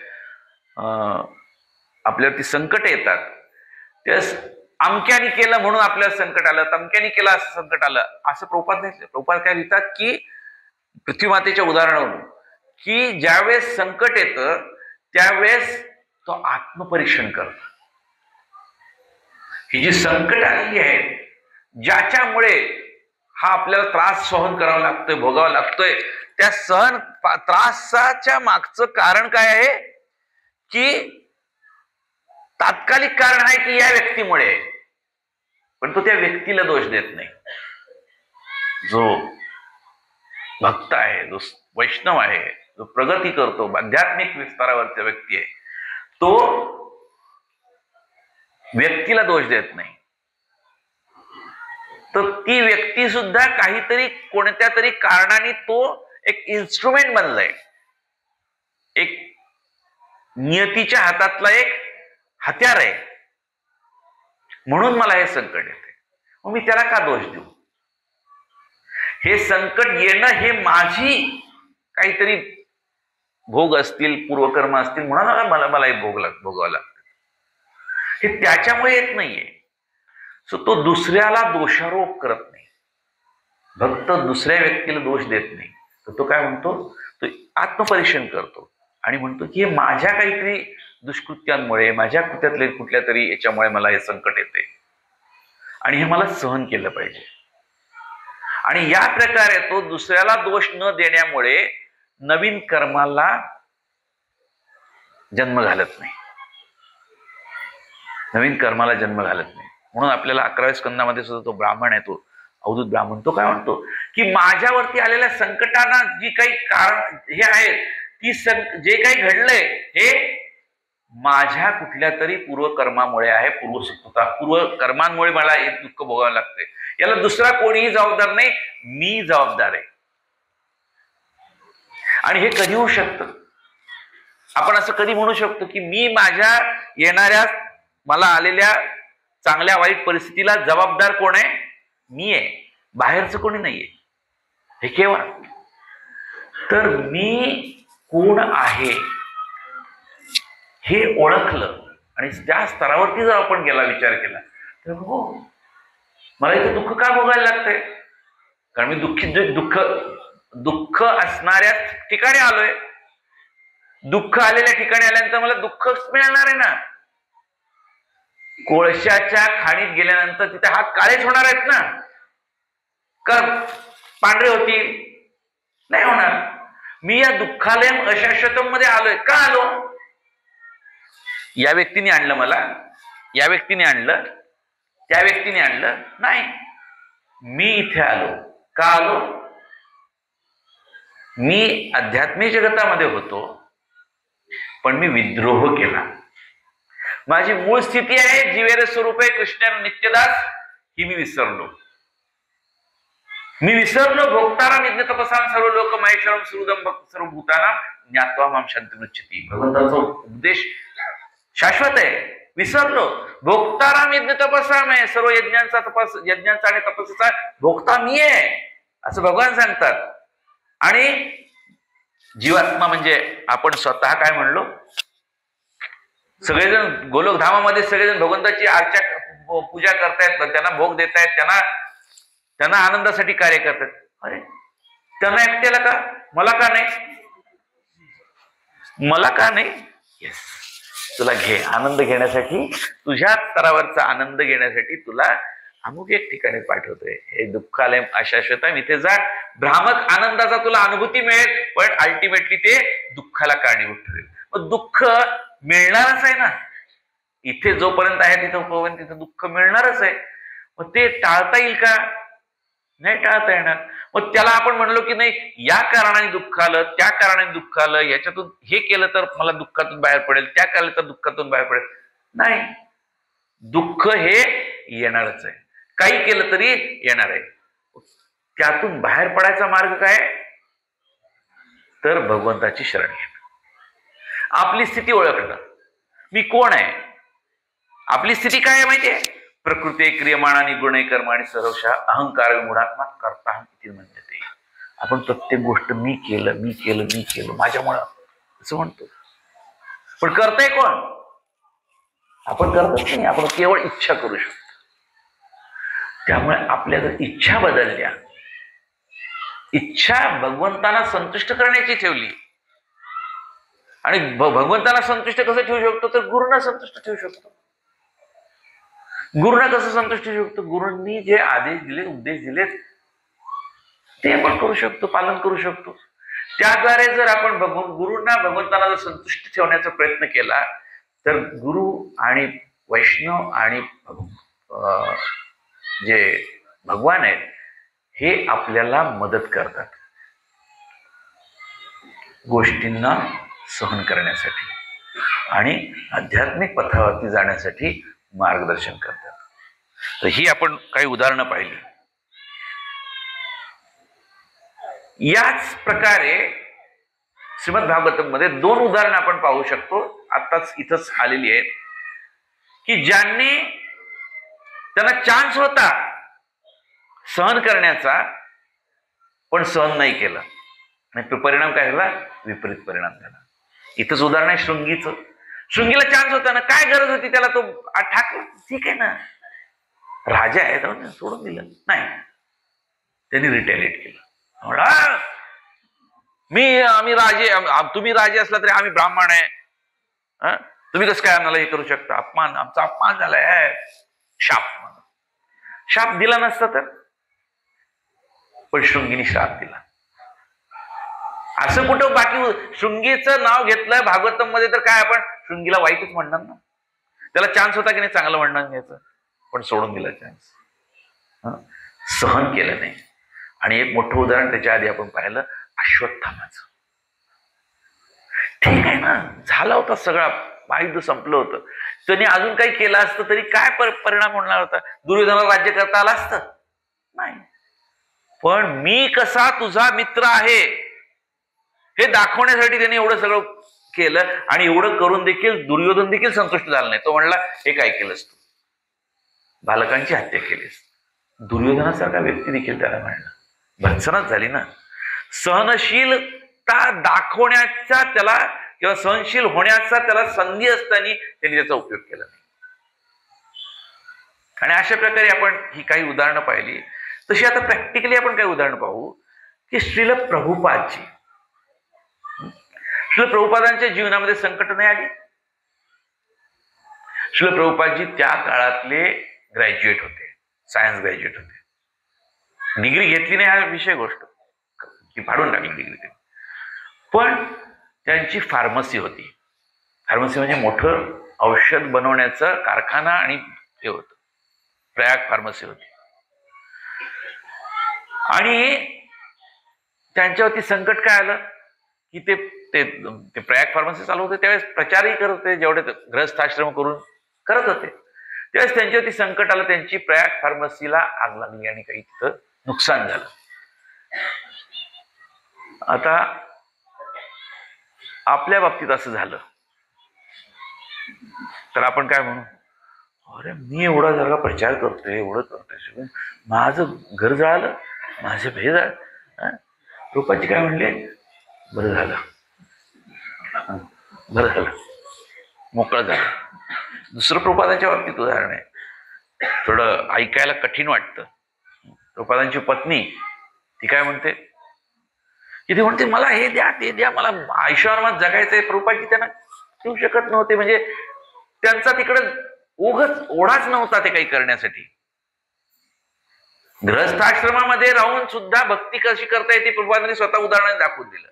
आपल्यावरती संकट येतात त्यावेळेस अमक्याने केलं म्हणून आपल्याला संकट आलं, तमक्याने केलं असं संकट आलं असं प्रभुपाद नाही. प्रभुपाद काय लिहितात की पृथ्वी मातेच्या उदाहरणावरून की ज्यावेळेस संकट येतं त्यावेळेस तो आत्मपरीक्षण करतो. ही जी संकट आलेली आहेत ज्याच्यामुळे हा आपल्याला त्रास सहन करावा लागतोय, भोगावा लागतोय, त्या त्रासाच्या मागचं कारण काय आहे? की तात्कालिक कारण आहे की या व्यक्तीमुळे, पण तो त्या व्यक्तीला दोष देत नाही. जो भक्त आहे, जो वैष्णव आहे, जो प्रगती करतो, आध्यात्मिक विस्तारावरचा व्यक्ती आहे, तो व्यक्तीला दोष देत नाही. तर ती व्यक्ती सुद्धा काहीतरी कोणत्या तरी कारणाने तो एक इन्स्ट्रुमेंट बनलाय, एक नियतीच्या हातातला एक हत्यार आहे, म्हणून मला हे संकट येते, मग मी त्याला का दोष देऊ? हे संकट येणं हे माझी काहीतरी भोग असतील, पूर्वकर्म असतील, म्हणून मला भोगावं लागतं. हे त्याच्यामुळे येत नाहीये. सो तो दुसऱ्याला दोषारोप करत नाही, भक्त दुसऱ्या व्यक्तीला दोष देत नाही. तर तो काय म्हणतो? तो आत्मपरीक्षण करतो आणि म्हणतो की हे माझ्या काहीतरी दुष्कृत्यांमुळे, माझ्या कृत्यातले कुठल्या तरी याच्यामुळे मला हे संकट येते आणि हे मला सहन केलं पाहिजे. आणि या प्रकारे तो दुसऱ्याला दोष न देण्यामुळे नवीन कर्माला जन्म घालत नाही, नवीन कर्माला जन्म घालत नाही. म्हणून आपल्याला 11व्या स्कंदामध्ये सुद्धा तो ब्राह्मण आहे, तो अवधूत ब्राह्मण, तो काय म्हणतो की माझ्यावरती आलेल्या संकटांना जी काही कारण हे आहेत, जे काही घडलंय हे माझ्या कुठल्या तरी पूर्वकर्मामुळे आहे, पूर्वकर्मांमुळे मला हे दुःख भोगावं लागतंय. याला दुसरा कोणीही जबाबदार नाही, मी जबाबदार आहे. आणि हे कधी होऊ शकतं? आपण असं कधी म्हणू शकतो की मी माझ्या येणाऱ्या मला आलेल्या चांगल्या वाईट परिस्थितीला जबाबदार कोण आहे? मी आहे, बाहेरचं कोणी नाहीये. हे केव्हा? तर मी कोण आहे हे ओळखलं आणि त्या स्तरावरती जर आपण गेला विचार केला तर हो, मला इथे दुःख का भोगायला लागतंय? कारण मी दुःख असणाऱ्या ठिकाणी आलोय. दुःख आलेल्या ठिकाणी आल्यानंतर मला दुःखच मिळणार आहे ना. कोळशाच्या खाणीत गेल्यानंतर तिथे हात काळेच होणार आहेत ना, का पांढरे होतील? नाही होणार. मी या दुःखालयम अशाश्वतम मध्ये आलोय. का आलो? या व्यक्तीने आणलं मला, या व्यक्तीने आणलं, त्या व्यक्तीने आणलं नाही. मी इथे आलो. का आलो? मी अध्यात्मिक जगतामध्ये होतो, पण मी विद्रोह केला. माझी मूळ स्थिती आहे जीवेर स्वरूपे कृष्ण नित्यदास, ही मी विसरलो. मी विसरलो भोक्ताराम यज्ञ तपसाम सर्व लोक महेश्वरम सुहृदम सर्व भूतानां ज्ञात्वा माम शांतिमृच्छति. भगवंताचा उपदेश शाश्वत आहे. विसरलो. भोक्ताराम यज्ञ तपसाम आहे, सर्व यज्ञांचा आणि तपस्याचा भोक्ता मी आहे असं भगवान सांगतात. आणि जीवात्मा म्हणजे आपण स्वतः काय म्हणलो? सगळेजण गोलोकधामामध्ये सगळेजण भगवंताची पूजा करतायत, त्यांना भोग देतायत, त्यांना आनंदासाठी कार्य करतात. अरे त्यांना एकट्याला का? मला का नाही? मला का नाही? येस, तुला घे. आनंद घेण्यासाठी, तुझ्या स्तरावरचा आनंद घेण्यासाठी तुला अमुक एक ठिकाणी पाठवतोय. हे दुःखालय अशाश्वतम, इथे जा. भ्रामक आनंदाचा तुला अनुभूती मिळेल, पण अल्टिमेटली ते दुःखाला कारणीभूत ठरेल. मग दुःख मिळणारच आहे ना. इथे जोपर्यंत आहे तिथं दुःख मिळणारच आहे. मग ते टाळता येईल का? नाही टाळता येणार. मग त्याला आपण म्हणलो की नाही, या कारणाने दुःख आलं, त्या कारणाने दुःख आलं, याच्यातून हे केलं तर मला दुःखातून बाहेर पडेल, त्या केलं तर दुःखातून बाहेर पडेल. नाही, दुःख हे येणारच आहे. काही केलं तरी येणार आहे. त्यातून बाहेर पडायचा मार्ग काय? तर भगवंताची शरण घेणं, आपली स्थिती ओळखणं. मी कोण आहे? आपली स्थिती काय आहे माहितीये? प्रकृती क्रियमाणानी गुणे कर्माणी सर्वशः अहंकार विमूढात्मा करता किती म्हणते. आपण प्रत्येक गोष्ट मी केलं माझ्यामुळं असं म्हणतो, पण करताय कोण? आपण करतच नाही. आपण केवळ इच्छा करू शकतो. त्यामुळे आपल्या जर इच्छा बदलल्या, इच्छा भगवंतांना संतुष्ट करण्याची ठेवली, आणि भगवंतांना संतुष्ट कसं ठेवू शकतो? तर गुरुंना संतुष्ट ठेवू शकतो. गुरुंना कसं संतुष्ट ठेवू शकतो? गुरूंनी जे आदेश दिले, उपदेश दिलेत, ते आपण करू शकतो, पालन करू शकतो. त्याद्वारे जर आपण गुरूंना भगवंतांना जर संतुष्ट ठेवण्याचा प्रयत्न केला तर गुरु आणि वैष्णव आणि जे भगवान आहेत हे आपल्याला मदत करतात गोष्टींना सहन करण्यासाठी आणि आध्यात्मिक पथावरती जाण्यासाठी मार्गदर्शन करतात. तर ही आपण काही उदाहरणं पाहिली. याच प्रकारे श्रीमद भागवतम मध्ये 2 उदाहरणं आपण पाहू शकतो, आताच इथंच आलेली आहेत, की ज्यांनी त्यांना चान्स होता सहन करण्याचा पण सहन नाही केलं आणि परिणाम काय झाला? विपरीत परिणाम झाला. इथंच उदाहरण आहे शृंगीचं. शृंगीला चान्स होता ना, काय गरज होती त्याला? तो ठाकला, ठीक आहे ना, राजा आहे तर सोडून दिलं नाही, त्यांनी रिटेलिएट केलं. आम्ही राजे, तुम्ही राजे असला तरी आम्ही ब्राह्मण आहे, तुम्ही कसं काय आम्हाला हे करू शकता? अपमान, आमचा अपमान झालाय. शाप दिला नसता तर, पण शृंगीने श्राप दिला. असं कुठं बाकी शृंगीचं नाव घेतलं भागवतम मध्ये तर काय आपण शृंगीला वाईटच म्हणणार ना? त्याला चान्स होता की नाही चांगलं म्हणणार घ्यायचं, पण सोडून दिला चान्स, सहन केलं नाही. आणि एक मोठं उदाहरण त्याच्या आधी आपण पाहिलं अश्वत्थामाचं. ठीक आहे ना, झाला होता सगळा महायुद्ध संपलं होतं. त्यांनी अजून काही केलं असतं तरी काय परिणाम होणार होता? दुर्योधनाला राज्य करता आलं असतं? नाही. पण मी कसा तुझा मित्र आहे हे दाखवण्यासाठी त्यांनी एवढं सगळं केलं. आणि एवढं करून देखील दुर्योधन देखील संतुष्ट झाला नाही. तो म्हणला, हे काय केलंस तू? बालकांची हत्या केलीस. दुर्योधनासारखा व्यक्ती देखील त्याला म्हणला. भत्सनाच झाली ना. सहनशीलता दाखवण्याचा त्याला किंवा सहनशील होण्याचा त्याला संधी असताना त्यांनी त्याचा उपयोग केला नाही. आणि अशा प्रकारे आपण ही काही उदाहरणं पाहिली. तशी आता प्रॅक्टिकली आपण काही उदाहरणं पाहू की श्रील प्रभुपादजी, श्रील प्रभुपादांच्या जीवनामध्ये संकट नाही आली. श्रील प्रभुपादजी त्या काळातले ग्रॅज्युएट होते, सायन्स ग्रॅज्युएट होते. डिग्री घेतली नाही हा विषय गोष्ट, ती फाडून टाकली डिग्री. पण त्यांची फार्मसी होती. फार्मसी म्हणजे मोठं औषध बनवण्याचा कारखाना आणि हे होतं, प्रयाग फार्मसी होती. आणि त्यांच्यावरती संकट काय आलं की ते प्रयाग फार्मसी चालू होते त्यावेळेस प्रचारही करत होते, जेवढे गृहस्थाश्रम करून करत होते. त्यावेळेस त्यांच्यावरती संकट आलं. त्यांची प्रयाग फार्मसीला आग लागली आणि काही तिथं नुकसान झालं. आता आपल्या बाबतीत असं झालं तर आपण काय म्हणू? अरे मी एवढा जगा प्रचार करतोय, एवढं करतोय, माझं घर जळालं, माझे भेद आहे. रूपाची काय म्हणले? बरं झालं, बरं झालं, मोकळं झालं. दुसरं प्रभुपादांच्या बाबतीत उदाहरण आहे, थोडं ऐकायला कठीण वाटतं. प्रभुपादांची पत्नी ती काय म्हणते की ती म्हणते मला हे द्या ते द्या, मला आयुष्यावर जगायचंय. प्रभुपादजी त्यांना देऊ शकत नव्हते, म्हणजे त्यांचा तिकडं उगाच ओढाच नव्हता ते काही करण्यासाठी. गृहस्थाश्रमामध्ये राहून सुद्धा भक्ती कशी करता येते प्रभुपादांनी स्वतः उदाहरण दाखवून दिलं.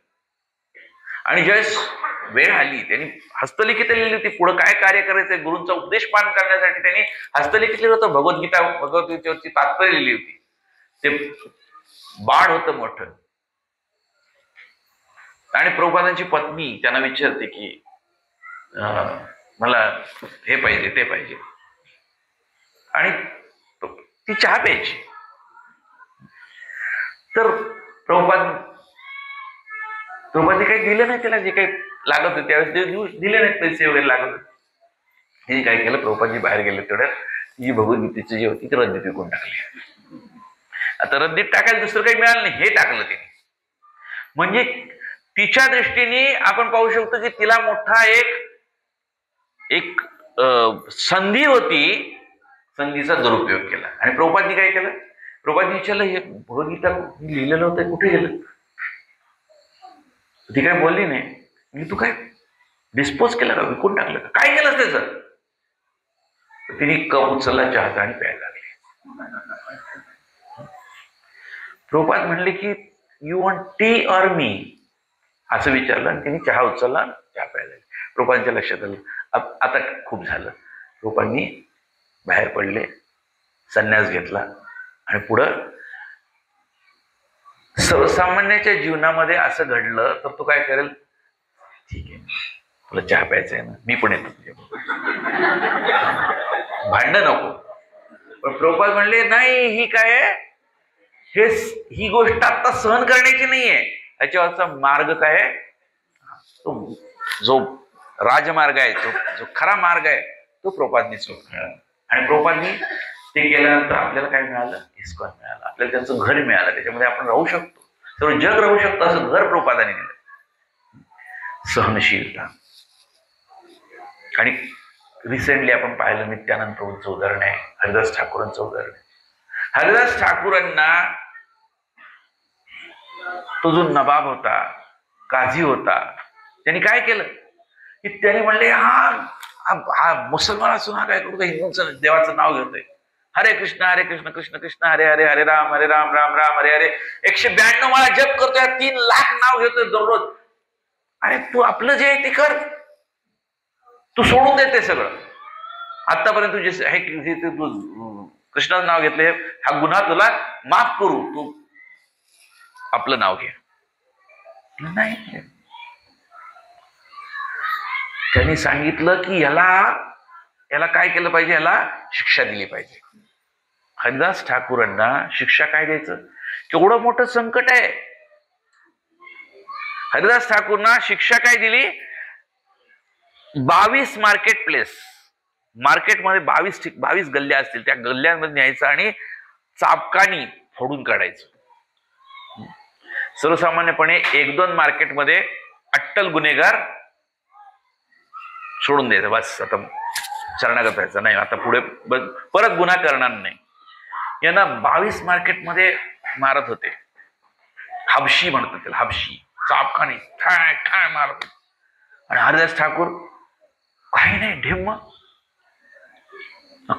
आणि ज्यावेळेस वेळ आली त्यांनी हस्तलिखित लिहिली होती, पुढे काय कार्य करायचंय गुरूंचा उपदेश पालन करण्यासाठी त्यांनी हस्तलिखित लिहिलं होतं. भगवद्गीतेवरची तात्पर्य लिहिली होती. ते बाळ होतं मोठं. आणि प्रभुपादांची पत्नी त्यांना विचारते की मला हे पाहिजे ते पाहिजे, आणि ती चहा प्यायची. तर प्रभुपादांनी काही दिलं नाही त्याला, जे काही लागत होते त्यावेळेस दिले नाहीत, पैसे वगैरे लागत होते. तिने काय केलं, प्रभुपादजी बाहेर गेले तेवढ्यात जी भगवद्गीतेची जी होती ती रद्दीत विकून टाकली. आता रद्दीत टाकायला दुसरं काही मिळालं नाही, हे टाकलं तिने. म्हणजे तिच्या दृष्टीने आपण पाहू शकतो की तिला मोठा एक संधी होती, संधीचा दुरुपयोग केला. आणि प्रभुपादनी काय केलं? प्रभुपादनी विचारलं, हे भगवद्गीता लिहिलेलं होतं कुठे गेलं? ती काय बोलली नाही. म्हणजे तू काय डिस्पोज केलं का, विकून टाकलं का, काय केलं त्याचं? तिने कप उचलला चहाचा आणि प्यायला लागली. प्रभुपाद म्हणले की यू वॉन्ट टी ऑर मी, असं विचारलं आणि तिने चहा उचलला, चहा प्यायला लागली. प्रभुपादांच्या लक्षात आलं आता खूप झालं. प्रभुपादांनी बाहेर पडले, संन्यास घेतला आणि पुढं सर्वसामान्याच्या जीवनामध्ये असं घडलं तर तो काय करेल? ठीक आहे, तुला चहा प्यायचा आहे ना, मी पण येतो तुझ्या, भांडण नको. पण प्रभुपाद म्हणले नाही, ही काय आहे, ही गोष्ट आता सहन करण्याची नाहीये. ह्याच्यावरचा मार्ग काय आहे? तो जो राजमार्ग आहे, जो खरा मार्ग आहे तो प्रभुपादांनी मिळाला. आणि प्रभुपादांनी ते केल्यानंतर आपल्याला काय मिळालं? इस्कॉन मिळालं. आपल्याला त्यांचं घर मिळालं, त्याच्यामध्ये आपण राहू शकतो, सर्व जग राहू शकतो असं घर प्रभुपादांनी दिलं. सहनशीलता. आणि रिसेंटली आपण पाहिलं नित्यानंद प्रभूंचं उदाहरण आहे, हरिदास ठाकूरांचं उदाहरण आहे. हरिदास ठाकूरांना तो जो नवाब होता, काझी होता, त्यांनी काय केलं की त्याने म्हणले हा मुसलमान असून हा काय करतो, हिंदूंचं देवाचं नाव घेतोय, हरे कृष्ण कृष्ण कृष्ण हरे हरे, हरे राम राम राम हरे हरे, 192 मला जप करतोय, 3 लाख नाव घेतोय दररोज. अरे तू आपलं जे आहे ते कर, तू सोडून देते सगळं. आतापर्यंत तुझे हे तू कृष्णाचं नाव घेतले, हा गुन्हा तुला माफ करू, तू आपलं नाव घे. नाही, त्यांनी सांगितलं की याला काय केलं पाहिजे, याला शिक्षा दिली पाहिजे. हरिदास ठाकूरांना शिक्षा काय द्यायचं, केवढं मोठं संकट आहे. हरिदास ठाकूरना शिक्षा काय दिली, 22 मार्केट प्लेस, मार्केटमध्ये 22 गल्ल्या असतील, त्या गल्ल्यांमध्ये न्यायचं आणि चापकानी फोडून काढायचं. सर्वसामान्यपणे 1-2 मार्केटमध्ये अट्टल गुन्हेगार सोडून द्यायचं, बस आता शरणागत व्हायचं नाही, आता पुढे परत गुन्हा करणार नाही. यांना 22 मार्केटमध्ये मारत होते. हबशी म्हणतात त्याला, हबशी, चापकानी ठाय ठाय मारत. आणि हरिदास ठाकूर काही नाही, ढिम्म,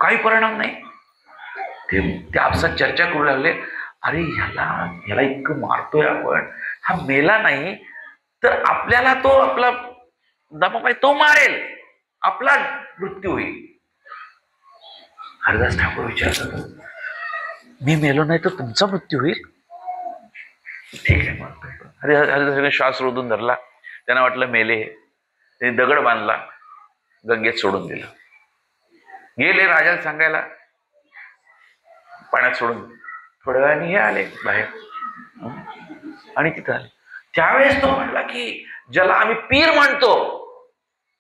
काही परिणाम नाही. ते आपसात चर्चा करू लागले, अरे ह्याला इतकं मारतोय आपण, हा मेला नाही तर आपल्याला तो आपला दबाव तो मारेल, आपला मृत्यू होईल. हरिदास ठाकूर विचारतात, मी मेलो नाही तर तुमचा मृत्यू होईल. ठीक आहे मग. हरिदास श्वास रोधून धरला. त्यांना वाटलं मेले. त्यांनी दगड बांधला, गंगेत सोडून दिलं. गेले राजाला सांगायला, पाण्यात सोडून. थोड्या वेळाने हे आले बाहेर आणि तिथं आले. त्यावेळेस तो म्हणला की ज्याला आम्ही पीर म्हणतो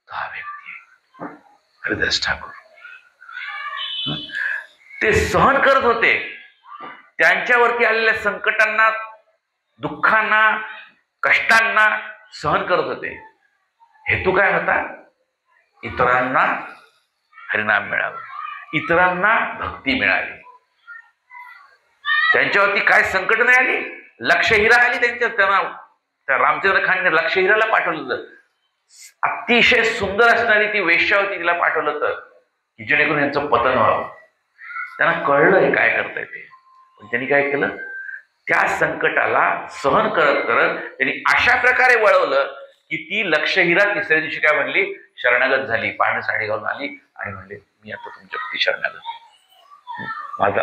हा व्यक्ती हरिदास ठाकूर. ते सहन करत होते त्यांच्यावरती आलेल्या संकटांना, दुःखांना, कष्टांना सहन करत होते. हेतू काय होता, इतरांना हरिनाम मिळावं, इतरांना भक्ती मिळावी. त्यांच्यावरती काय संकट नाही आली, लक्षहिरा आली त्यांना. त्या रामचंद्र खानने लक्षहिराला पाठवलं होतं. अतिशय सुंदर असणारी ती वेश्या होती, तिला पाठवलं होतं की जेणेकरून यांचं पतन व्हावं. त्यांना कळलं हे काय करताय ते, पण त्यांनी काय केलं, त्या संकटाला सहन करत करत त्यांनी अशा प्रकारे वळवलं की ती लक्षहिरा तिसऱ्या दिवशी काय म्हणली, शरणागत झाली. पाणी साडी घालून आली आणि म्हणले, मी आता तुमच्या प्रती शरणागत,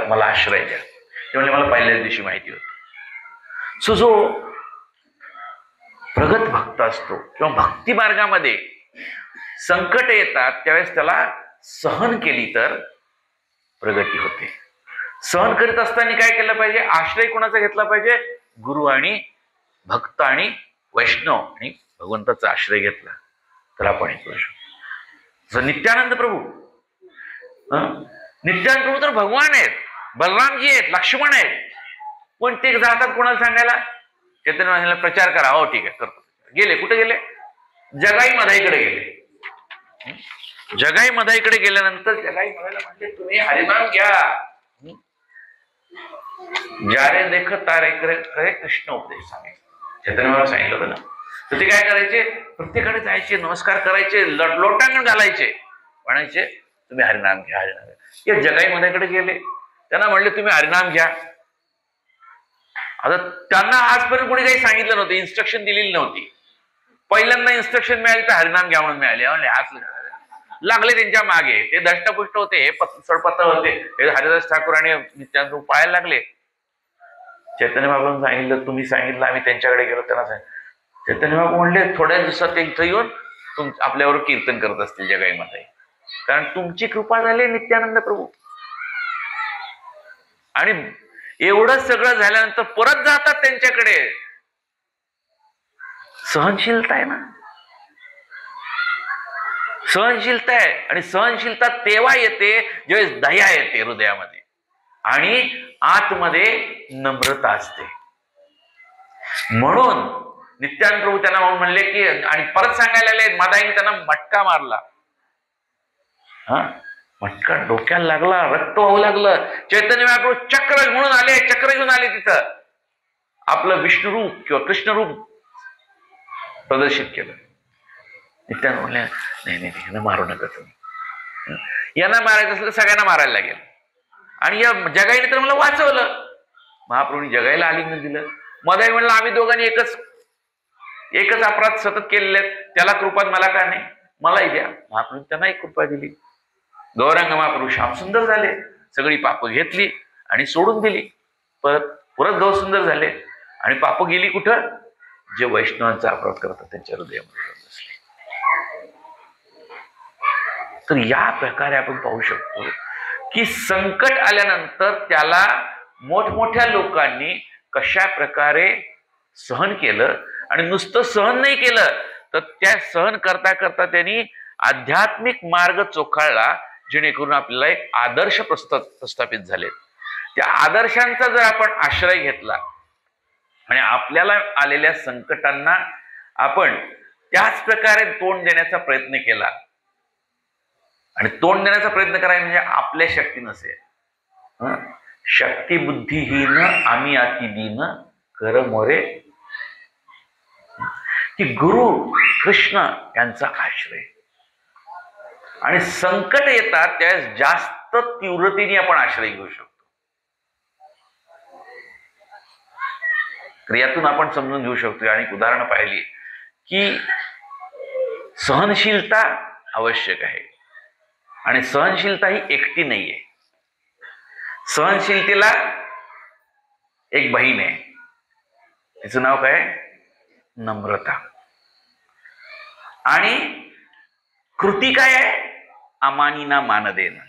मला आश्रय द्या. ते म्हणले, मला पहिल्याच दिवशी माहिती होतं. सो जो प्रगत भक्त असतो किंवा भक्ती मार्गामध्ये संकट येतात त्यावेळेस त्याला सहन केली तर प्रगती होते. सहन करीत असताना काय केलं पाहिजे, आश्रय कोणाचा घेतला पाहिजे, गुरु आणि भक्त आणि वैष्णव आणि भगवंताचा आश्रय घेतला तर आपण हे करू शकतो. नित्यानंद प्रभू, नित्यानंद प्रभू तर भगवान आहेत, बलरामजी आहेत, लक्ष्मण आहेत, पण ते जातात कोणाला सांगायला, चैतन्य महाराजांना प्रचार करा. हो ठीक आहे करतो. गेले कुठे गेले, जगाई मधाईकडे गेले. जगाई मधाईकडे गेल्यानंतर जगाई मधाईला म्हणले, तुम्ही हरिनाम घ्या, ज्यारे देख तारे करे कृष्ण उपदेश सांगायचे. चैतन्य महाराज सांगितलं होतं ना. तर ते काय करायचे, प्रत्येकाकडे जायचे, नमस्कार करायचे, लोटांगण घालायचे, म्हणायचे तुम्ही हरिनाम घ्या, हरिनाम घ्या. या जगाई मधाईकडे गेले, त्यांना म्हणले तुम्ही हरिनाम घ्या. आता त्यांना आजपर्यंत कोणी काही सांगितलं नव्हतं, इन्स्ट्रक्शन दिलेली नव्हती. पहिल्यांदा इन्स्ट्रक्शन मिळाली तर हरिनाम घ्या म्हणून मिळाले. लागले त्यांच्या मागे. ते दष्टपुष्ट होते, हे सडपत्ता होते, हे हरिदास ठाकूर आणि नित्यानंद पाहायला लागले. चैतन्य बाबांनी सांगितलं, तुम्ही सांगितलं, आम्ही त्यांच्याकडे गेलो, त्यांना सांगितलं. चैतन्य बाबा म्हणले, थोड्या दिवसात ते इथं येऊन आपल्यावर कीर्तन करत असतील जगाईमध्ये, कारण तुमची कृपा झाली नित्यानंद प्रभू. आणि एवढं सगळं झाल्यानंतर परत जातात त्यांच्याकडे. सहनशीलता आहे ना, सहनशीलता आहे. आणि सहनशीलता तेव्हा येते ज्यावेळेस दया येते हृदयामध्ये आणि आतमध्ये नम्रता असते. म्हणून नित्यानंद प्रभू त्यांना म्हणले की, आणि परत सांगायला लागले, मादाईने त्यांना मटका मारला. मटका डोक्याला लागला, रक्त वाहू लागलं. चैतन्य महाप्रभू चक्र म्हणून आले, चक्र घेऊन आले, तिथं आपलं विष्णू रूप किंवा कृष्ण रूप प्रदर्शित केलं. नित्यानंद म्हणले, नाही नाही यांना मारू नका तुम्ही, यांना मारायचं असलं सगळ्यांना मारायला लागेल. आणि या जगाईने तर मला वाचवलं. महाप्रभूंनी जगाईला आलिंगन दिलं. मधाई म्हणलं, आम्ही दोघांनी एकच अपराध सतत केलेले आहेत, त्याला कृपा मला का नाही, मलाही द्या. महाप्रभू त्यांना एक कृपा दिली. गौरांग महाप्रभू श्याम सुंदर झाले, सगळी पाप घेतली आणि सोडून दिली. परत गौ सुंदर झाले आणि पाप गेली कुठं, जे वैष्णवांचा अपराध करतात त्यांच्या हृदयामध्ये बसले. तर या प्रकारे आपण पाहू शकतो की संकट आल्यानंतर त्याला मोठमोठ्या लोकांनी कशा प्रकारे सहन केलं, आणि नुसतं सहन नाही केलं तर त्या सहन करता करता त्यांनी आध्यात्मिक मार्ग चोखाळला, जेणेकरून आपल्याला एक आदर्श प्रस्थापित झाले. त्या आदर्शांचा जर आपण आश्रय घेतला आणि आपल्याला आलेल्या संकटांना आपण त्याच प्रकारे तोंड देण्याचा प्रयत्न केला, आणि तोंड देण्याचा प्रयत्न करायला म्हणजे आपल्या शक्ती नसेल, शक्ती बुद्धिहीन आम्ही अति दीन कर मोरे, की गुरु कृष्ण यांचा आश्रय. आणि संकट येतात त्यावेळेस जास्त तीव्रतेने आपण आश्रय घेऊ शकतो. क्रियातून आपण समजून घेऊ शकतो. आणि उदाहरणं पाहिली की सहनशीलता आवश्यक आहे, आणि सहनशीलता ही एकटी नाहीये. सहनशीलतेला एक बहीण आहे, तिचं नाव काय? नम्रता. आणि कृती काय आहे? अमानीना मान देणं.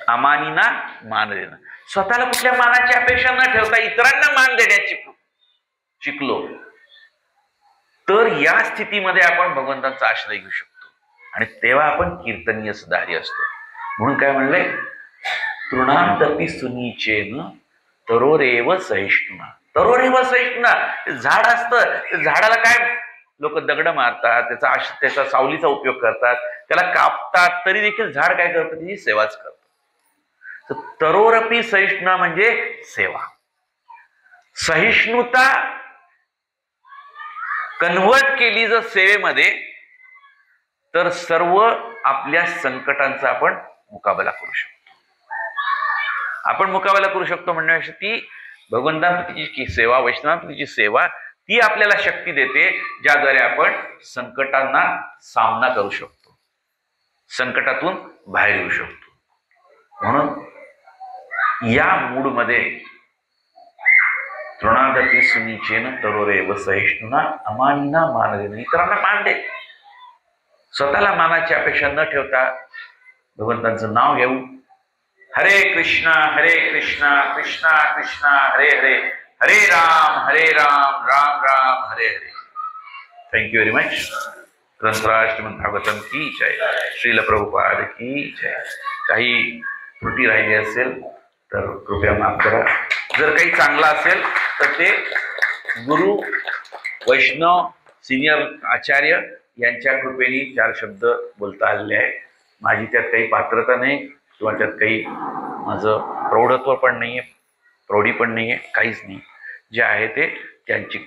अमानीना मान देणं. स्वतःला कुठल्या मानाची अपेक्षा न ठेवता इतरांना मान देण्याची शिकलो तर या स्थितीमध्ये आपण भगवंतांचा आश्रय घेऊ शकतो, आणि तेव्हा आपण कीर्तनीय सुधारी असतो. म्हणून काय म्हणलंय? तृणांतपि सुनीचेन तरोरेव सहिष्णुना. तरोरेव सहिष्णुना. झाड असतं, ते झाडाला काय लोक दगड मारतात, त्याचा सावलीचा उपयोग करतात, त्याला कापतात, तरी देखील झाड काय करतं? त्याची सेवाच करतं. तर तरोरपी सहिष्णुना म्हणजे सेवा. सहिष्णुता कन्व्हर्ट केली जर सेवेमध्ये, तर सर्व आपल्या संकटांचा आपण मुकाबला करू शकतो. आपण मुकाबला करू शकतो म्हणण्यापेक्षा ती भगवंतांप्रतीची सेवा, वैष्णवांप्रतीची सेवा, ती आपल्याला शक्ती देते, ज्याद्वारे आपण संकटांना सामना करू शकतो, संकटातून बाहेर येऊ शकतो. म्हणून या मूडमध्ये तृणादपि सुनीचेन तरोरेव सहिष्णुना अमानिना मान देणं. इतरांना मान दे, स्वतःला मानाची अपेक्षा न ठेवता भगवंतांचं नाव घेऊ. हरे कृष्णा कृष्णा कृष्णा हरे हरे, हरे Ram Ram Ram Hare Hare. Thank you very much. ग्रंथराज श्रीमद भागवतम की जय. श्रील प्रभुपाद की जय. काही त्रुटी राहिली असेल तर कृपया माफ करा. जर काही चांगलं असेल तर ते गुरु, वैष्णव, सिनियर आचार्य यांच्या कृपेने 4 शब्द बोलता आलेले आहे. माझी त्यात काही पात्रता नाही, किंवा त्यात काही माझं प्रौढत्व पण नाहीये, प्रौढी पण नाहीये, काहीच नाही. जे आहे ते त्यांची